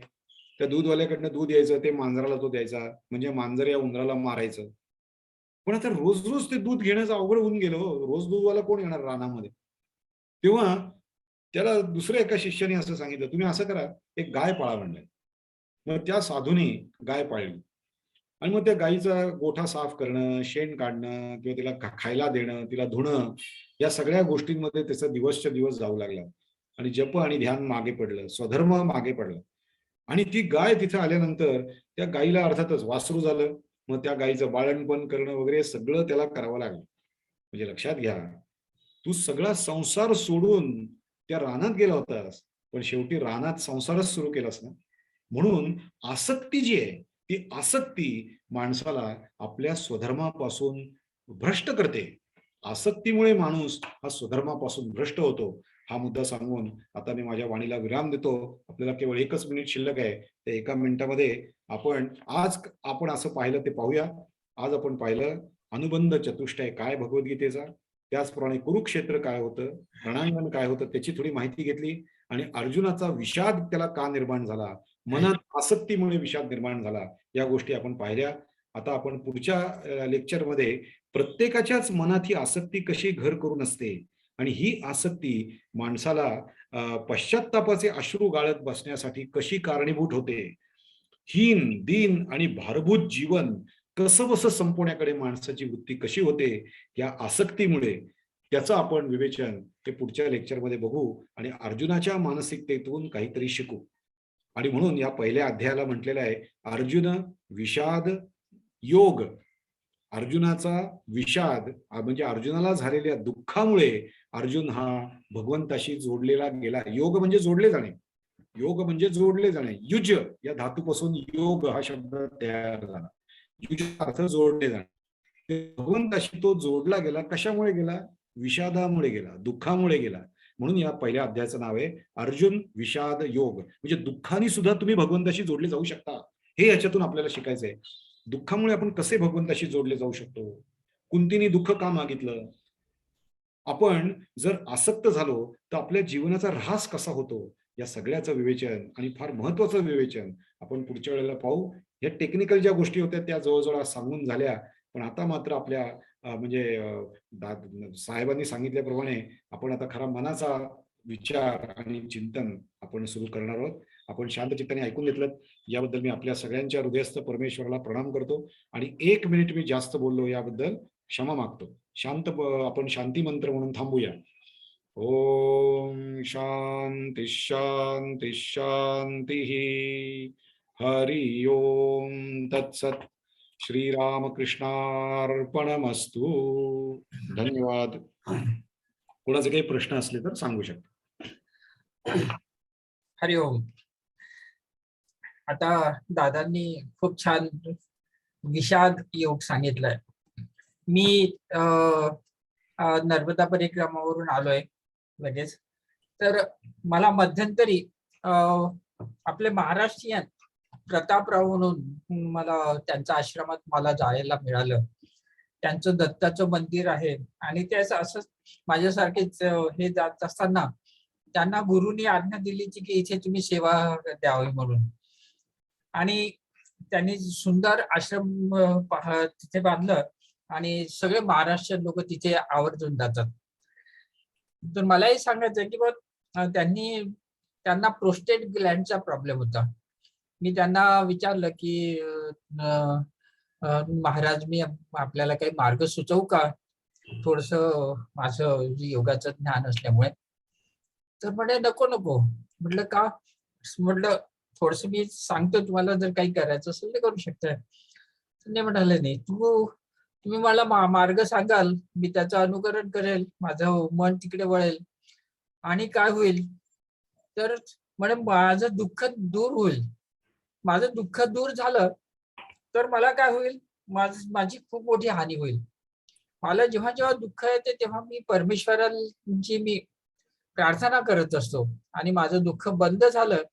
त्या दूधवाल्याकडनं दूध यायचं, ते मांजराला तो द्यायचा, म्हणजे मांजर या उंदराला मारायचं. पण आता रोज रोज ते दूध घेण्याचं अवघड होऊन गेलं हो. रोज दूधवाला कोण येणार रानामध्ये? तेव्हा त्याला दुसऱ्या एका शिष्याने असं सांगितलं, तुम्ही असं करा, एक गाय पाळा म्हणलंय. मग त्या साधूने गाय पाळली, आणि मग त्या गायीचा गोठा साफ करणं, शेण काढणं, किंवा तिला खायला देणं, तिला धुणं, या सगळ्या गोष्टींमध्ये त्याचा दिवसच्या दिवस जाऊ लागला, आणि जप आणि ध्यान मागे पडलं, स्वधर्म मागे पडलं. आणि ती गाय तिथे आल्यानंतर त्या गायीला अर्थातच वासरू झालं, मग त्या गायीचं बाळणपण करणं वगैरे सगळं त्याला करावं लागलं. म्हणजे लक्षात घ्या, तू सगळा संसार सोडून त्या रानात गेला होतास, पण शेवटी रानात संसारच सुरू केलास ना. म्हणून आसक्ती जी आहे, ती आसक्ती माणसाला आपल्या स्वधर्मापासून भ्रष्ट करते. आसक्तीमुळे माणूस हा स्वधर्मापासून भ्रष्ट होतो, हा मुद्दा सांगून आता मी माझ्या वाणीला विराम देतो. आपल्याला केवळ 1च मिनिट शिल्लक आहे. त्या 1 मिनिटामध्ये आपण असं पाहिलं ते पाहूया. आज आपण पाहिलं अनुबंध चतुष्टय काय भगवद्गीतेचा, त्याचप्रमाणे कुरुक्षेत्र काय होतं, रणांगण काय होतं त्याची थोडी माहिती घेतली आणि अर्जुनाचा विषाद त्याला का निर्माण झाला, मनात आसक्तीमुळे विषाद निर्माण झाला, या गोष्टी आपण पाहिल्या. आता आपण पुढच्या लेक्चरमध्ये प्रत्येकाच्याच मनात ही आसक्ती कशी घर करून असते आणि ही आसक्ती माणसाला पश्चात्तापाचे अश्रू गाळत बसण्यासाठी कशी कारणीभूत होते, हीन दीन आणि भारभूत जीवन कसं बसं संपवण्याकडे माणसाची वृत्ती कशी होते या आसक्तीमुळे, त्याचं आपण विवेचन हे पुढच्या लेक्चरमध्ये बघू आणि अर्जुनाच्या मानसिकतेतून काहीतरी शिकू. आणि म्हणून या पहिल्या अध्यायाला म्हटलेलं आहे अर्जुन विषाद योग. अर्जुनाचा विषाद म्हणजे अर्जुनाला झालेल्या दुःखामुळे अर्जुन हा भगवंताशी जोडलेला गेला. योग म्हणजे जोडले जाणे, योग म्हणजे जोडले जाणे. युज या धातूपासून योग हा शब्द तयार झाला. युज अर्थ जोडले जाणे. भगवंताशी तो जोडला गेला. कशामुळे गेला? विषादामुळे गेला, दुःखामुळे गेला. म्हणून या पहिल्या अध्यायाचं नाव आहे अर्जुन विषाद योग. म्हणजे दुःखाने सुद्धा तुम्ही भगवंताशी जोडले जाऊ शकता, हे याच्यातून आपल्याला शिकायचंय. दुःखामुळे आपण कसे भगवंताशी जोडले जाऊ शकतो, कुंतीने दुःख का मागितलं, आपण जर आसक्त झालो तर आपल्या जीवनाचा ऱ्हास कसा होतो, या सगळ्याचं विवेचन आणि फार महत्वाचं विवेचन आपण पुढच्या वेळेला पाहू. या टेक्निकल ज्या गोष्टी होत्या त्या जवळजवळ सांगून झाल्या, पण आता मात्र आपल्या साहेबांनी सांगितल्याप्रमाणे आपण आता खरा मनाचा विचार आणि चिंतन आपण सुरू करणार आहोत. आपण शांत चित्ताने ऐकून घेतलं याबद्दल मी आपल्या सगळ्यांच्या हृदयस्थ परमेश्वराला प्रणाम करतो आणि 1 मिनिट मी जास्त बोललो याबद्दल क्षमा मागतो. आपण शांती मंत्र म्हणून थांबूया. ओम शांती शांती शांती. हरि ओम तत्सत. श्रीरामकृष्णार्पणमस्तु. धन्यवाद. कोणाचे काही प्रश्न असले तर सांगू शकता. हरिओम. आता दादांनी खूप छान विषाद योग सांगितलाय. मी नर्मदा परिक्रमावरून आलोय लगेच. तर मला मध्यंतरी आपले महाराष्ट्रीयन प्रतापराव म्हणून मला त्यांच्या आश्रमात मला जायला मिळालं. त्यांचं दत्ताचं मंदिर आहे आणि ते असं माझ्यासारखेच हे जात असताना त्यांना गुरुनी आज्ञा दिली की इथे तुम्ही सेवा द्यावी म्हणून. आणि त्यांनी सुंदर आश्रम तिथे बांधलं आणि सगळे महाराष्ट्रीयन लोक तिथे आवर्जून जातात. तर मलाही सांगायचं की त्यांना प्रोस्टेट ग्लँडचा प्रॉब्लेम होता. मी त्यांना विचारलं की महाराज मी आपल्याला काही मार्ग सुचवू का, थोडस माझं योगाचं ज्ञान असल्यामुळे. तर म्हणे नको नको. म्हटलं का? म्हटलं थोडस मी सांगतो तुम्हाला, जर काही करायचं असेल तर करू शकताय. नाही म्हणाले नाही, तुम्ही मला मार्ग सांगाल, मी त्याचं अनुकरण करेल, माझं मन तिकडे वळेल आणि काय होईल तर म्हणे माझं दुःख दूर होईल. माझं दुःख दूर झालं तर मला काय होईल, माझी खूप मोठी हानी होईल. मला जेव्हा जेव्हा दुःख येते तेव्हा मी परमेश्वराची मी प्रार्थना करत असतो आणि माझं दुःख बंद झालं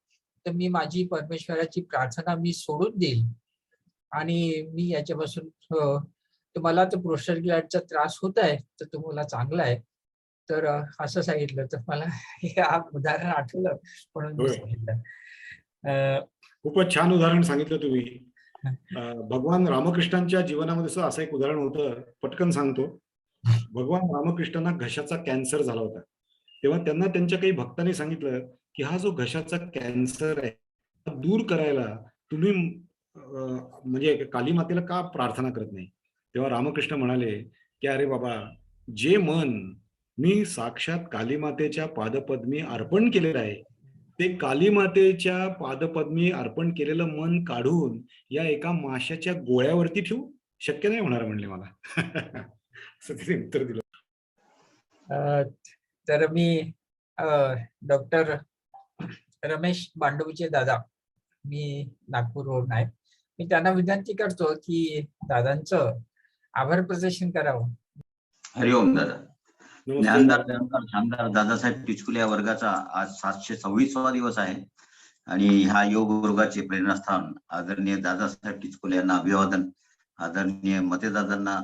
तर मी माझी परमेश्वराची प्रार्थना मी सोडून देईल आणि मी याच्यापासून तुम्हाला तर प्रोस्टेट ग्लँडचा त्रास होत आहे तर तुम्हाला चांगला आहे. तर असं सांगितलं तर मला हे उदाहरण आठवलं म्हणून मी सांगितलं. खूपच छान उदाहरण सांगितलं तुम्ही. भगवान रामकृष्णांच्या जीवनामध्ये असं एक उदाहरण होतं, पटकन सांगतो. भगवान रामकृष्णांना घशाचा कॅन्सर झाला होता. तेव्हा त्यांना त्यांच्या काही भक्तांनी सांगितलं की हा जो घशाचा कॅन्सर आहे दूर करायला तुम्ही म्हणजे काली मातेला का प्रार्थना करत नाही. तेव्हा रामकृष्ण म्हणाले की अरे बाबा, जे मन मी साक्षात काली मातेच्या पादपद्मी अर्पण केलेलं आहे ते काली मातेच्या पादपद्मी अर्पण केलेलं मन काढून या एका माशाच्या गोळ्यावरती ठेवू शक्य नाही होणार म्हणले मला. असं तिने उत्तर दिलं. तर मी डॉक्टर रमेश बांडवीचे दादा, मी नागपूरवरून आहे. मी त्यांना विनंती करतो की दादांचं आभार प्रदर्शन करावं. हरिओम दादा. नमस्ते ज्ञानदार दादा. ज्ञानदार शानदार दादासाहेब टिचकुले या वर्गाचा आज 726वा दिवस आहे आणि ह्या योग वर्गाचे प्रेरणास्थान आदरणीय दादासाहेब टिचकुले यांना अभिवादन, आदरणीय मतेदादांना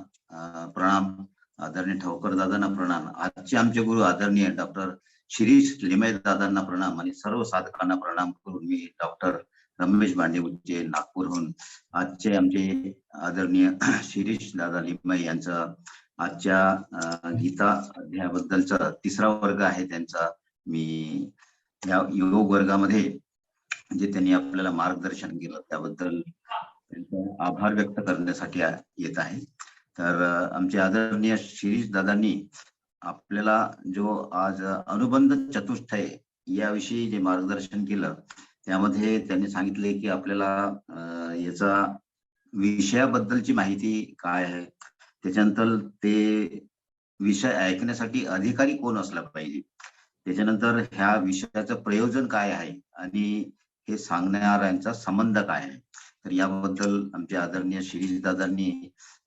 प्रणाम, आदरणीय ठवकर दादांना प्रणाम. आजचे आमचे गुरु आदरणीय डॉक्टर शिरीष लिमये दादांना प्रणाम आणि सर्व साधकांना प्रणाम करून मी डॉक्टर रमेश भांडे उच्चे नागपूरहून आजचे आमचे आदरणीय शिरीष दादा लिमये यांचं आजच्या गीता अध्यायाबद्दलचा 3रा वर्ग आहे त्यांचा. मी या योग वर्गामध्ये जे त्यांनी आपल्याला मार्गदर्शन केलं त्याबद्दल त्यांचा आभार व्यक्त करण्यासाठी येत आहे. तर आमचे आदरणीय शिरीष दादांनी आपल्याला जो आज अनुबंध चतुष्टय याविषयी जे मार्गदर्शन केलं त्यामध्ये त्यांनी सांगितले की आपल्याला याचा विषयाबद्दलची माहिती काय आहे, त्याच्यानंतर ते विषय ऐकण्यासाठी अधिकारी कोण असला पाहिजे, त्याच्यानंतर ह्या विषयाचं प्रयोजन काय आहे आणि हे सांगणाऱ्यांचा संबंध काय आहे. तर याबद्दल आमचे आदरणीय शिरीष दादांनी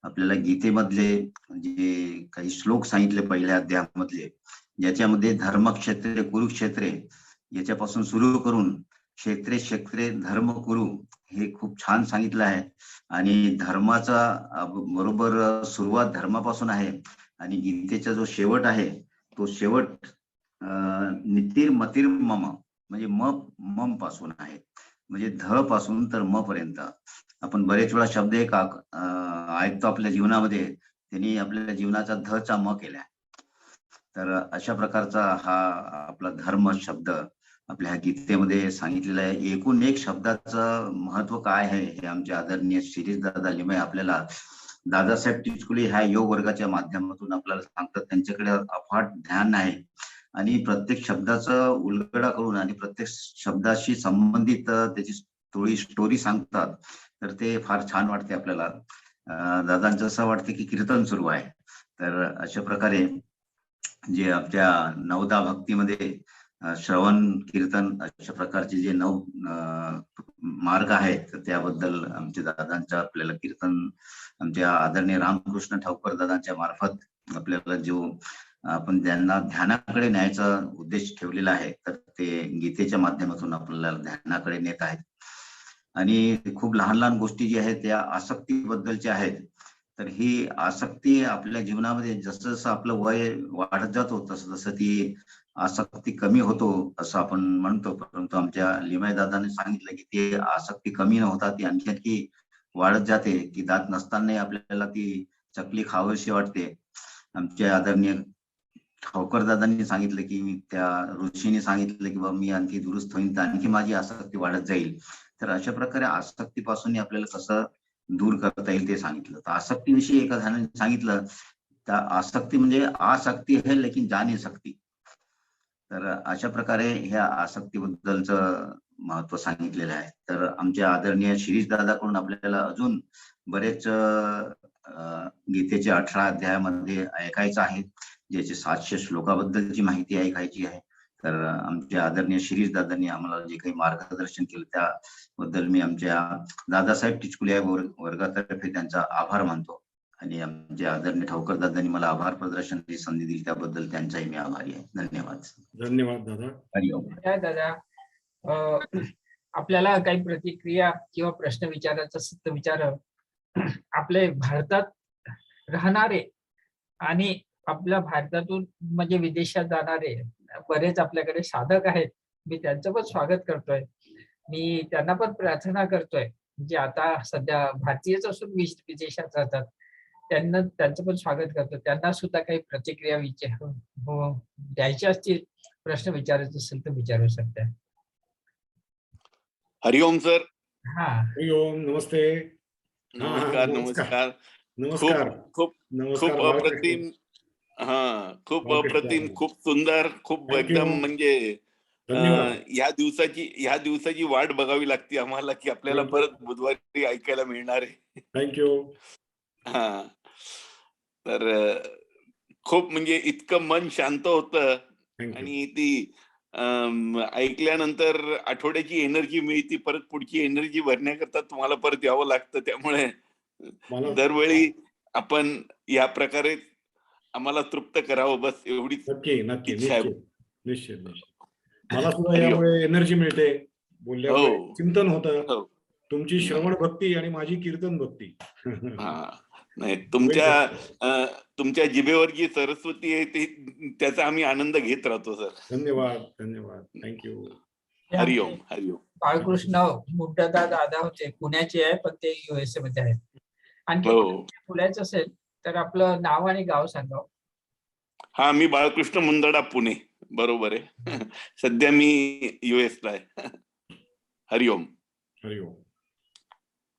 आपल्याला गीतेमधले जे काही श्लोक सांगितले पहिल्या अध्यायामधले, ज्याच्यामध्ये धर्मक्षेत्रे कुरुक्षेत्रे याच्यापासून सुरू करून क्षेत्रे क्षेत्रे धर्म कुरु हे खूप छान सांगितलं आहे. आणि धर्माचा बरोबर सुरुवात धर्मापासून आहे आणि गीतेचा जो शेवट आहे तो शेवट नितीर मतीर मम म्हणजे मम पासून आहे, म्हणजे ध पासून तर म पर्यंत. आपण बरेच वेळा शब्द एक ऐकतो आपल्या जीवनामध्ये, त्यांनी आपल्या जीवनाचा ध चा म केला. तर अशा प्रकारचा हा आपला धर्म शब्द आपल्या गीतेमध्ये सांगितलेलं आहे. एकूण एक शब्दाचं महत्व काय आहे हे आमचे आदरणीय शिरीष दादा लिमये आपल्याला दादासाहेब टिचकुले ह्या योग वर्गाच्या माध्यमातून आपल्याला सांगतात. त्यांच्याकडे अफाट ज्ञान आहे आणि प्रत्येक शब्दाचं उलगडा करून आणि प्रत्येक शब्दाशी संबंधित त्याची स्टोरी सांगतात. तर ते फार छान वाटते आपल्याला. दादांचं असं वाटते की कीर्तन सुरू आहे. तर अशा प्रकारे जे आपल्या नवदा भक्तीमध्ये श्रवण कीर्तन अशा प्रकारचे जे 9 मार्ग आहेत, तर त्याबद्दल आमच्या दादांच्या आपल्याला कीर्तन आमच्या आदरणीय रामकृष्ण ठवकर दादांच्या मार्फत आपल्याला जो आपण ज्यांना ध्यानाकडे न्यायचा उद्देश ठेवलेला आहे, तर ते गीतेच्या माध्यमातून आपल्याला ध्यानाकडे नेत आहेत. आणि खूप लहान लहान गोष्टी जी आहेत त्या आसक्तीबद्दलच्या आहेत. तर ही आसक्ती आपल्या जीवनामध्ये जसं जसं आपलं वय वाढत जातो तसं तसं ती आसक्ती कमी होतो असं आपण म्हणतो. परंतु आमच्या लिमये दादाने सांगितलं की ती आसक्ती कमी न होता ती आणखी वाढत जाते, की दात नसतानाही आपल्याला ती चकली खावीशी वाटते. आमच्या आदरणीय ठवकर दादांनी सांगितलं की त्या ऋषीने सांगितलं की बाबा मी आणखी दुरुस्त होईन तर आणखी माझी आसक्ती वाढत जाईल. तर अशा प्रकारे आसक्तीपासून आपल्याला कसं दूर करता येईल ते सांगितलं. तर आसक्तीविषयी एका जणाने सांगितलं, तर आसक्ती म्हणजे आसक्ती है लेकिन जाने सकती. तर अशा प्रकारे ह्या आसक्तीबद्दलचं महत्व सांगितलेलं आहे. तर आमच्या आदरणीय शिरीष दादाकडून आपल्याला अजून बरेच गीतेच्या 18 अध्यायामध्ये ऐकायचं आहे, ज्याचे 700 श्लोकाबद्दलची माहिती ऐकायची आहे. तर आमच्या आदरणीय शिरीष दादांनी आम्हाला जे काही मार्गदर्शन केलं त्याबद्दल मी आमच्या दादासाहेब टिचकुले वर्गातर्फे त्यांचा आभार मानतो. आणि आमचे आदरणीय ठवकर दादांनी मला आभार प्रदर्शनाची संधी दिली त्याबद्दल त्यांचाही मी आभारी आहे. धन्यवाद. धन्यवाद दादा. हरिओम. दादा, आपल्याला काही प्रतिक्रिया किंवा प्रश्न विचारायचा असेल तर विचार. आपले भारतात राहणारे आणि आपल्या भारतातून म्हणजे विदेशात जाणारे बरेच आपल्याकडे साधक आहेत. मी त्यांचं पण स्वागत करतोय. मी त्यांना पण प्रार्थना करतोय जे आता सध्या भारतीयच असून विदेशात राहतात, त्यांचं पण स्वागत करतो. त्यांना सुद्धा काही प्रतिक्रिया द्यायच्या असतील, प्रश्न विचारायचे असेल तर विचारू शकता. हरिओम सर. हा, हरिओम. नमस्ते. नमस्कार. नमस्कार. नमस्कार. खूप नमस्कार. अप्रतिम. खूप अप्रतिम, खूप सुंदर, खूप एकदम म्हणजे ह्या दिवसाची वाट बघावी लागते आम्हाला की आपल्याला परत बुधवारी ऐकायला मिळणार आहे. थँक्यू. हा, तर खूप म्हणजे इतकं मन शांत होतं आणि ती ऐकल्यानंतर आठवड्याची एनर्जी मिळते, परत पुढची एनर्जी भरण्याकरता तुम्हाला परत यावं लागतं. त्यामुळे दरवेळी आपण या प्रकारे आम्हाला तृप्त करावं, बस एवढीच नक्की नक्की इच्छा आहे. निश्चित निश्चित निश्चित. मला सुद्धा हरिओम. यामुळे एनर्जी मिळते, बोलल्यामुळे हो चिंतन होतं, हो. तुमची श्रवण भक्ती आणि माझी कीर्तन भक्ती. हा नाही, होईल गोष्ट. तुमच्या जिभेवर जी सरस्वती आहे ती, त्याचा आम्ही आनंद घेत राहतो सर. धन्यवाद धन्यवाद, थँक्यू. हे हरिओम आमचे हरिओम. बाळकृष्ण मुंडदा दादा होते, पुण्याचे आहे पण ते USA मध्ये आहेत. आणखी हो. बोलायचं असेल तर आपलं नाव आणि गाव सांगावं. हा, मी बाळकृष्ण मुंदडा, पुणे. बरोबर आहे. सध्या मी US ला आहे. हरिओम. हरिओम.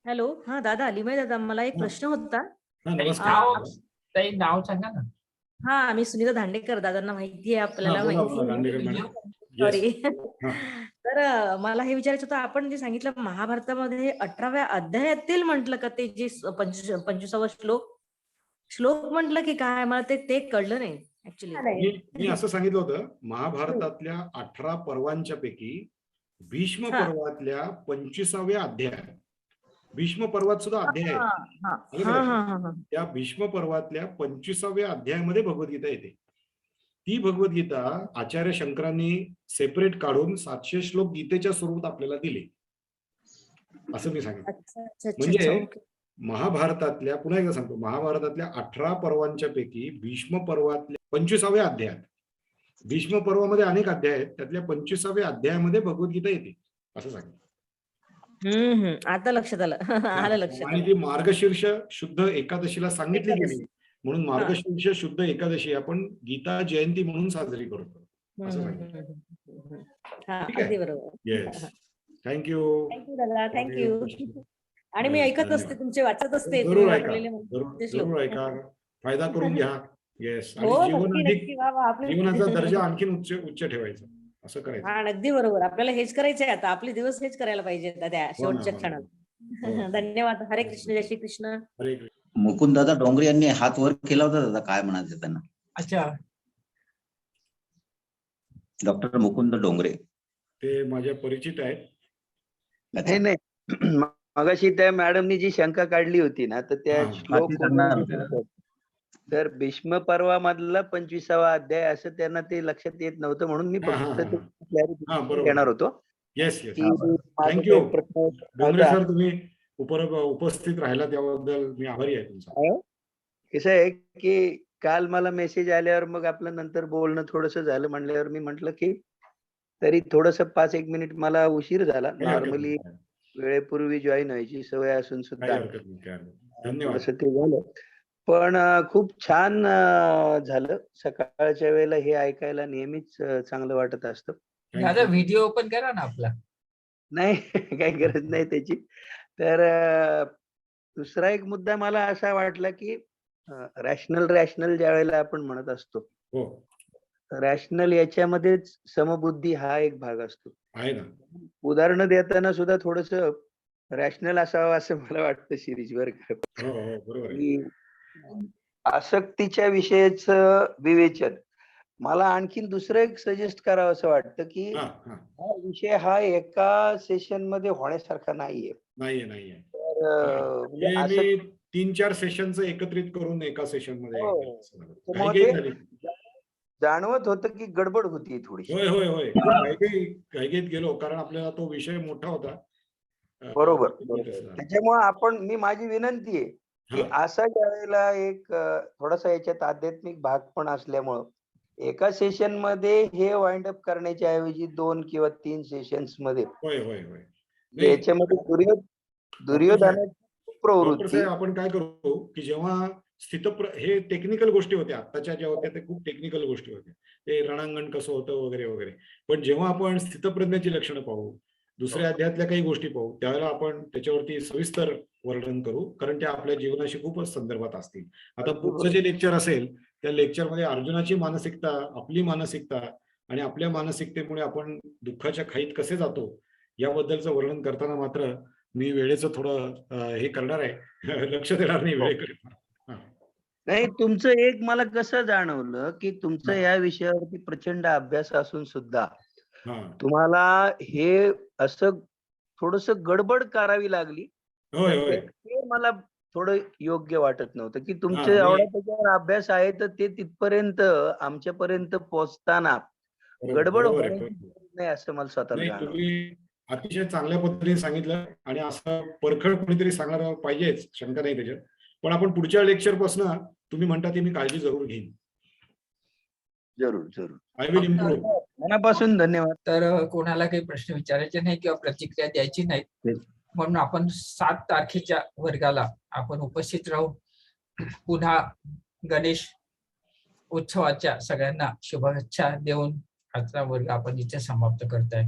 हॅलो, हा दादा, अलिमय दादा, मला एक हा. प्रश्न होता. हा, ताई, नमस्कार. नाव ताई, नाव सांगा ना. हा, मी सुनीता दांडेकर, दादांना माहिती आहे, आपल्याला हा, बोला, माहिती बोला, दांडेकर आहे. मॅडम. सॉरी. हा. तर मला हे विचारायचं होतं, आपण जे सांगितलं महाभारतामध्ये 18व्या अध्यायातील म्हटलं का ते जे 25वा श्लोक म्हटलं की काय, मला ते कळलं नाही ऍक्च्युली. मी असं सांगितलं होतं, महाभारतातल्या 18 पर्वांच्या पैकी भीष्म हा. पर्वातल्या 25व्या अध्याय, भीष्म पर्वात सुद्धा अध्याय आहे. हा आलं का हा लक्षात? हा हा. त्या भीष्म पर्वातल्या 25व्या अध्यायामध्ये भगवद्गीता येते. ती भगवद्गीता आचार्य शंकरांनी सेपरेट काढून 700 श्लोक गीतेच्या स्वरूपात आपल्याला दिले, असं मी सांगितलं. अच्छा अच्छा म्हणजे अच्छा, ओके. महाभारतातल्या, पुन्हा एकदा सांगतो, महाभारतातल्या 18 पर्वांच्या पैकी भीष्म पर्वातल्या 25व्या अध्यायात, भीष्म पर्वामध्ये अनेक अध्याय आहेत, त्यातल्या 25व्या अध्यायामध्ये भगवद्गीता येते, असं सांगितलं. आता लक्षात आलं. आलं लक्षात आणि आलं. ती मार्गशीर्ष शुद्ध एकादशीला सांगितली एकादशी. गेली, म्हणून मार्गशीर्ष शुद्ध एकादशी आपण गीता जयंती म्हणून साजरी करतो, असं सांगितलं. हा, ठीक आहे. अगदी बरोबर. Yes, thank you. थँक्यू दादा, थँक्यू. आणि मी ऐकत असते, तुमचे वाचत असते, तुम्ही जरूर ऐका, वाचलेले जरूर ऐका, फायदा करून घ्या. येस, आणि हो, जीवन नक्की अधिक, नक्की. वा वा, आपले जीवनाचा दर्जा आणखीन उच्च ठेवायचा, असं करायचं. हा, अगदी बरोबर. आपल्याला हेच करायचंय आता, आपले दिवस हेच करायला पाहिजे त्या शेवटच्या हो ना. क्षणात. धन्यवाद. हरे कृष्ण, जय श्री कृष्ण. हरे कृष्ण. मुकुंददादा डोंगरे यांनी हात वर केला होता दादा, काय म्हणायचं त्यांना? अच्छा, डॉक्टर मुकुंद डोंगरे. ते माझ्या परिचित आहेत. अच्छा. नाही मगाशी त्या मॅडमनी जी शंका काढली होती ना, तर त्या हा, श्लोक ती करणार होते. तर भीष्म पर्वामधला 25वा अध्याय असं त्यांना ते लक्षात येत नव्हतं, म्हणून मी हा, हा, फक्त हा. ते clarification बरोबर. देणार होतो येस येस, की माझा थँक्यू काही प्रश्न डोंगरे होता. सर, तुम्ही उपस्थित राहिला त्याबद्दल मी आभारी आहे तुमचा. कसं आहे की काल मला मेसेज आल्यावर मग आपलं नंतर बोलणं थोडंसं झालं, म्हणल्यावर मी म्हटलं की तरी थोडंसं 5-1 मिनिट मला उशीर झाला. काही हरकत नॉर्मली नाही, वेळेपूर्वी जॉईन व्हायची सवय असून काही सुद्धा हरकत नाही, काही हरकत नाही. धन्यवाद. थोडंसं ते झालं. पण खूप छान झालं. सकाळच्या वेळेला हे ऐकायला नेहमीच चांगलं वाटत असतं. Thank दादा you. व्हिडिओ ओपन करा ना आपला. नाही काही गरज नाही त्याची. तर दुसरा एक मुद्दा मला असा वाटला की रॅशनल ज्या वेळेला आपण म्हणत असतो, हो, रॅशनल याच्यामध्येच समबुद्धी हा एक भाग असतो. आहे ना. उदाहरणं देताना सुद्धा थोडंसं रॅशनल असावं असं मला वाटतं शिरीषवर. हो हो, बरोबर आहे. की आसक्तीच्या विषयीचं विवेचन मला आणखीन दुसरं एक सजेस्ट करावं असं वाटतं की हा हा, हा विषय हा एका सेशन मध्ये होण्यासारखा नाहीये. नाहीये. तर म्हणजे हे असं मी 3-4 सेशनचं एकत्रित करून एका सेशन मध्ये हो. तर मग घाईघाईत ते झाली. जाणवत होतं की गडबड होती थोडीशी. होय होय होय, घाईघाईत गेलो, कारण आपल्याला तो विषय मोठा होता. बरोबर तसं बरोबर. झालं. त्याच्यामुळे मी माझी विनंती आहे की हा, असा ज्यावेळेला एक थोडासा याच्यात आध्यात्मिक भाग पण असल्यामुळं एका सेशन मध्ये हे वाइंड अप करण्याच्या ऐवजी 2 किंवा 3 सेशन्स मध्ये होय होय होय. नाही, याच्यामध्ये दुर्योधनाची डॉक्टर प्रवृत्ती साहेब, आपण काय करू की जेव्हा हे टेक्निकल गोष्टी होत्या, आत्ताच्या ज्या होत्या ते खूप टेक्निकल गोष्टी होत्या, ते रणांगण कसं होतं वगैरे वगैरे, पण जेव्हा आपण स्थितप्रज्ञाची लक्षणं पाहू, दुसऱ्या अध्यायातल्या काही गोष्टी पाहू, त्यावेळेला आपण त्याच्यावरती सविस्तर वर्णन करू, कारण त्या आपल्या जीवनाशी खूपच संदर्भात असतील. आता पुढचं जे लेक्चर असेल त्या लेक्चरमध्ये अर्जुनाची मानसिकता, आपली मानसिकता आणि आपल्या मानसिकतेमुळे आपण दुःखाच्या खाईत कसे जातो याबद्दलचं वर्णन करताना मात्र मी वेळेचं थोडं हे करणार आहे, लक्ष देणार नाही वेळेकडे. नाही, तुमचं एक मला कसं जाणवलं की तुमचं या विषयावरती प्रचंड अभ्यास असून सुद्धा हा, तुम्हाला हे असं थोडस गडबड करावी लागली. होय होय. ते मला थोडं योग्य वाटत नव्हतं, की तुमचे आणि- एवढा त्याच्यावर अभ्यास आहे तर ते तिथपर्यंत आमच्यापर्यंत पोहोचताना गडबड बरोबर आहे, होण्याची बरोबर. गरज नाही असं मला स्वतःला नाही, जाणवलं. तुम्ही अतिशय चांगल्या पद्धतीने सांगितलं आणि असं परखड कोणीतरी सांगणार पाहिजेच, शंका नाही त्याच्यात. पण आपण पुढच्या लेक्चर पासून तुम्ही म्हणता ते मी काळजी जरूर घेईन. जरूर जरूर. I will improve. मनापासून धन्यवाद. तर कोणाला काही प्रश्न विचारायचे नाही किंवा प्रतिक्रिया द्यायची नाही, म्हणून आपण 7 तारखेच्या वर्गाला आपण उपस्थित राहू. पुन्हा गणेश उत्सवाच्या सगळ्यांना शुभेच्छा देऊन आजचा वर्ग आपण इथे समाप्त करताय.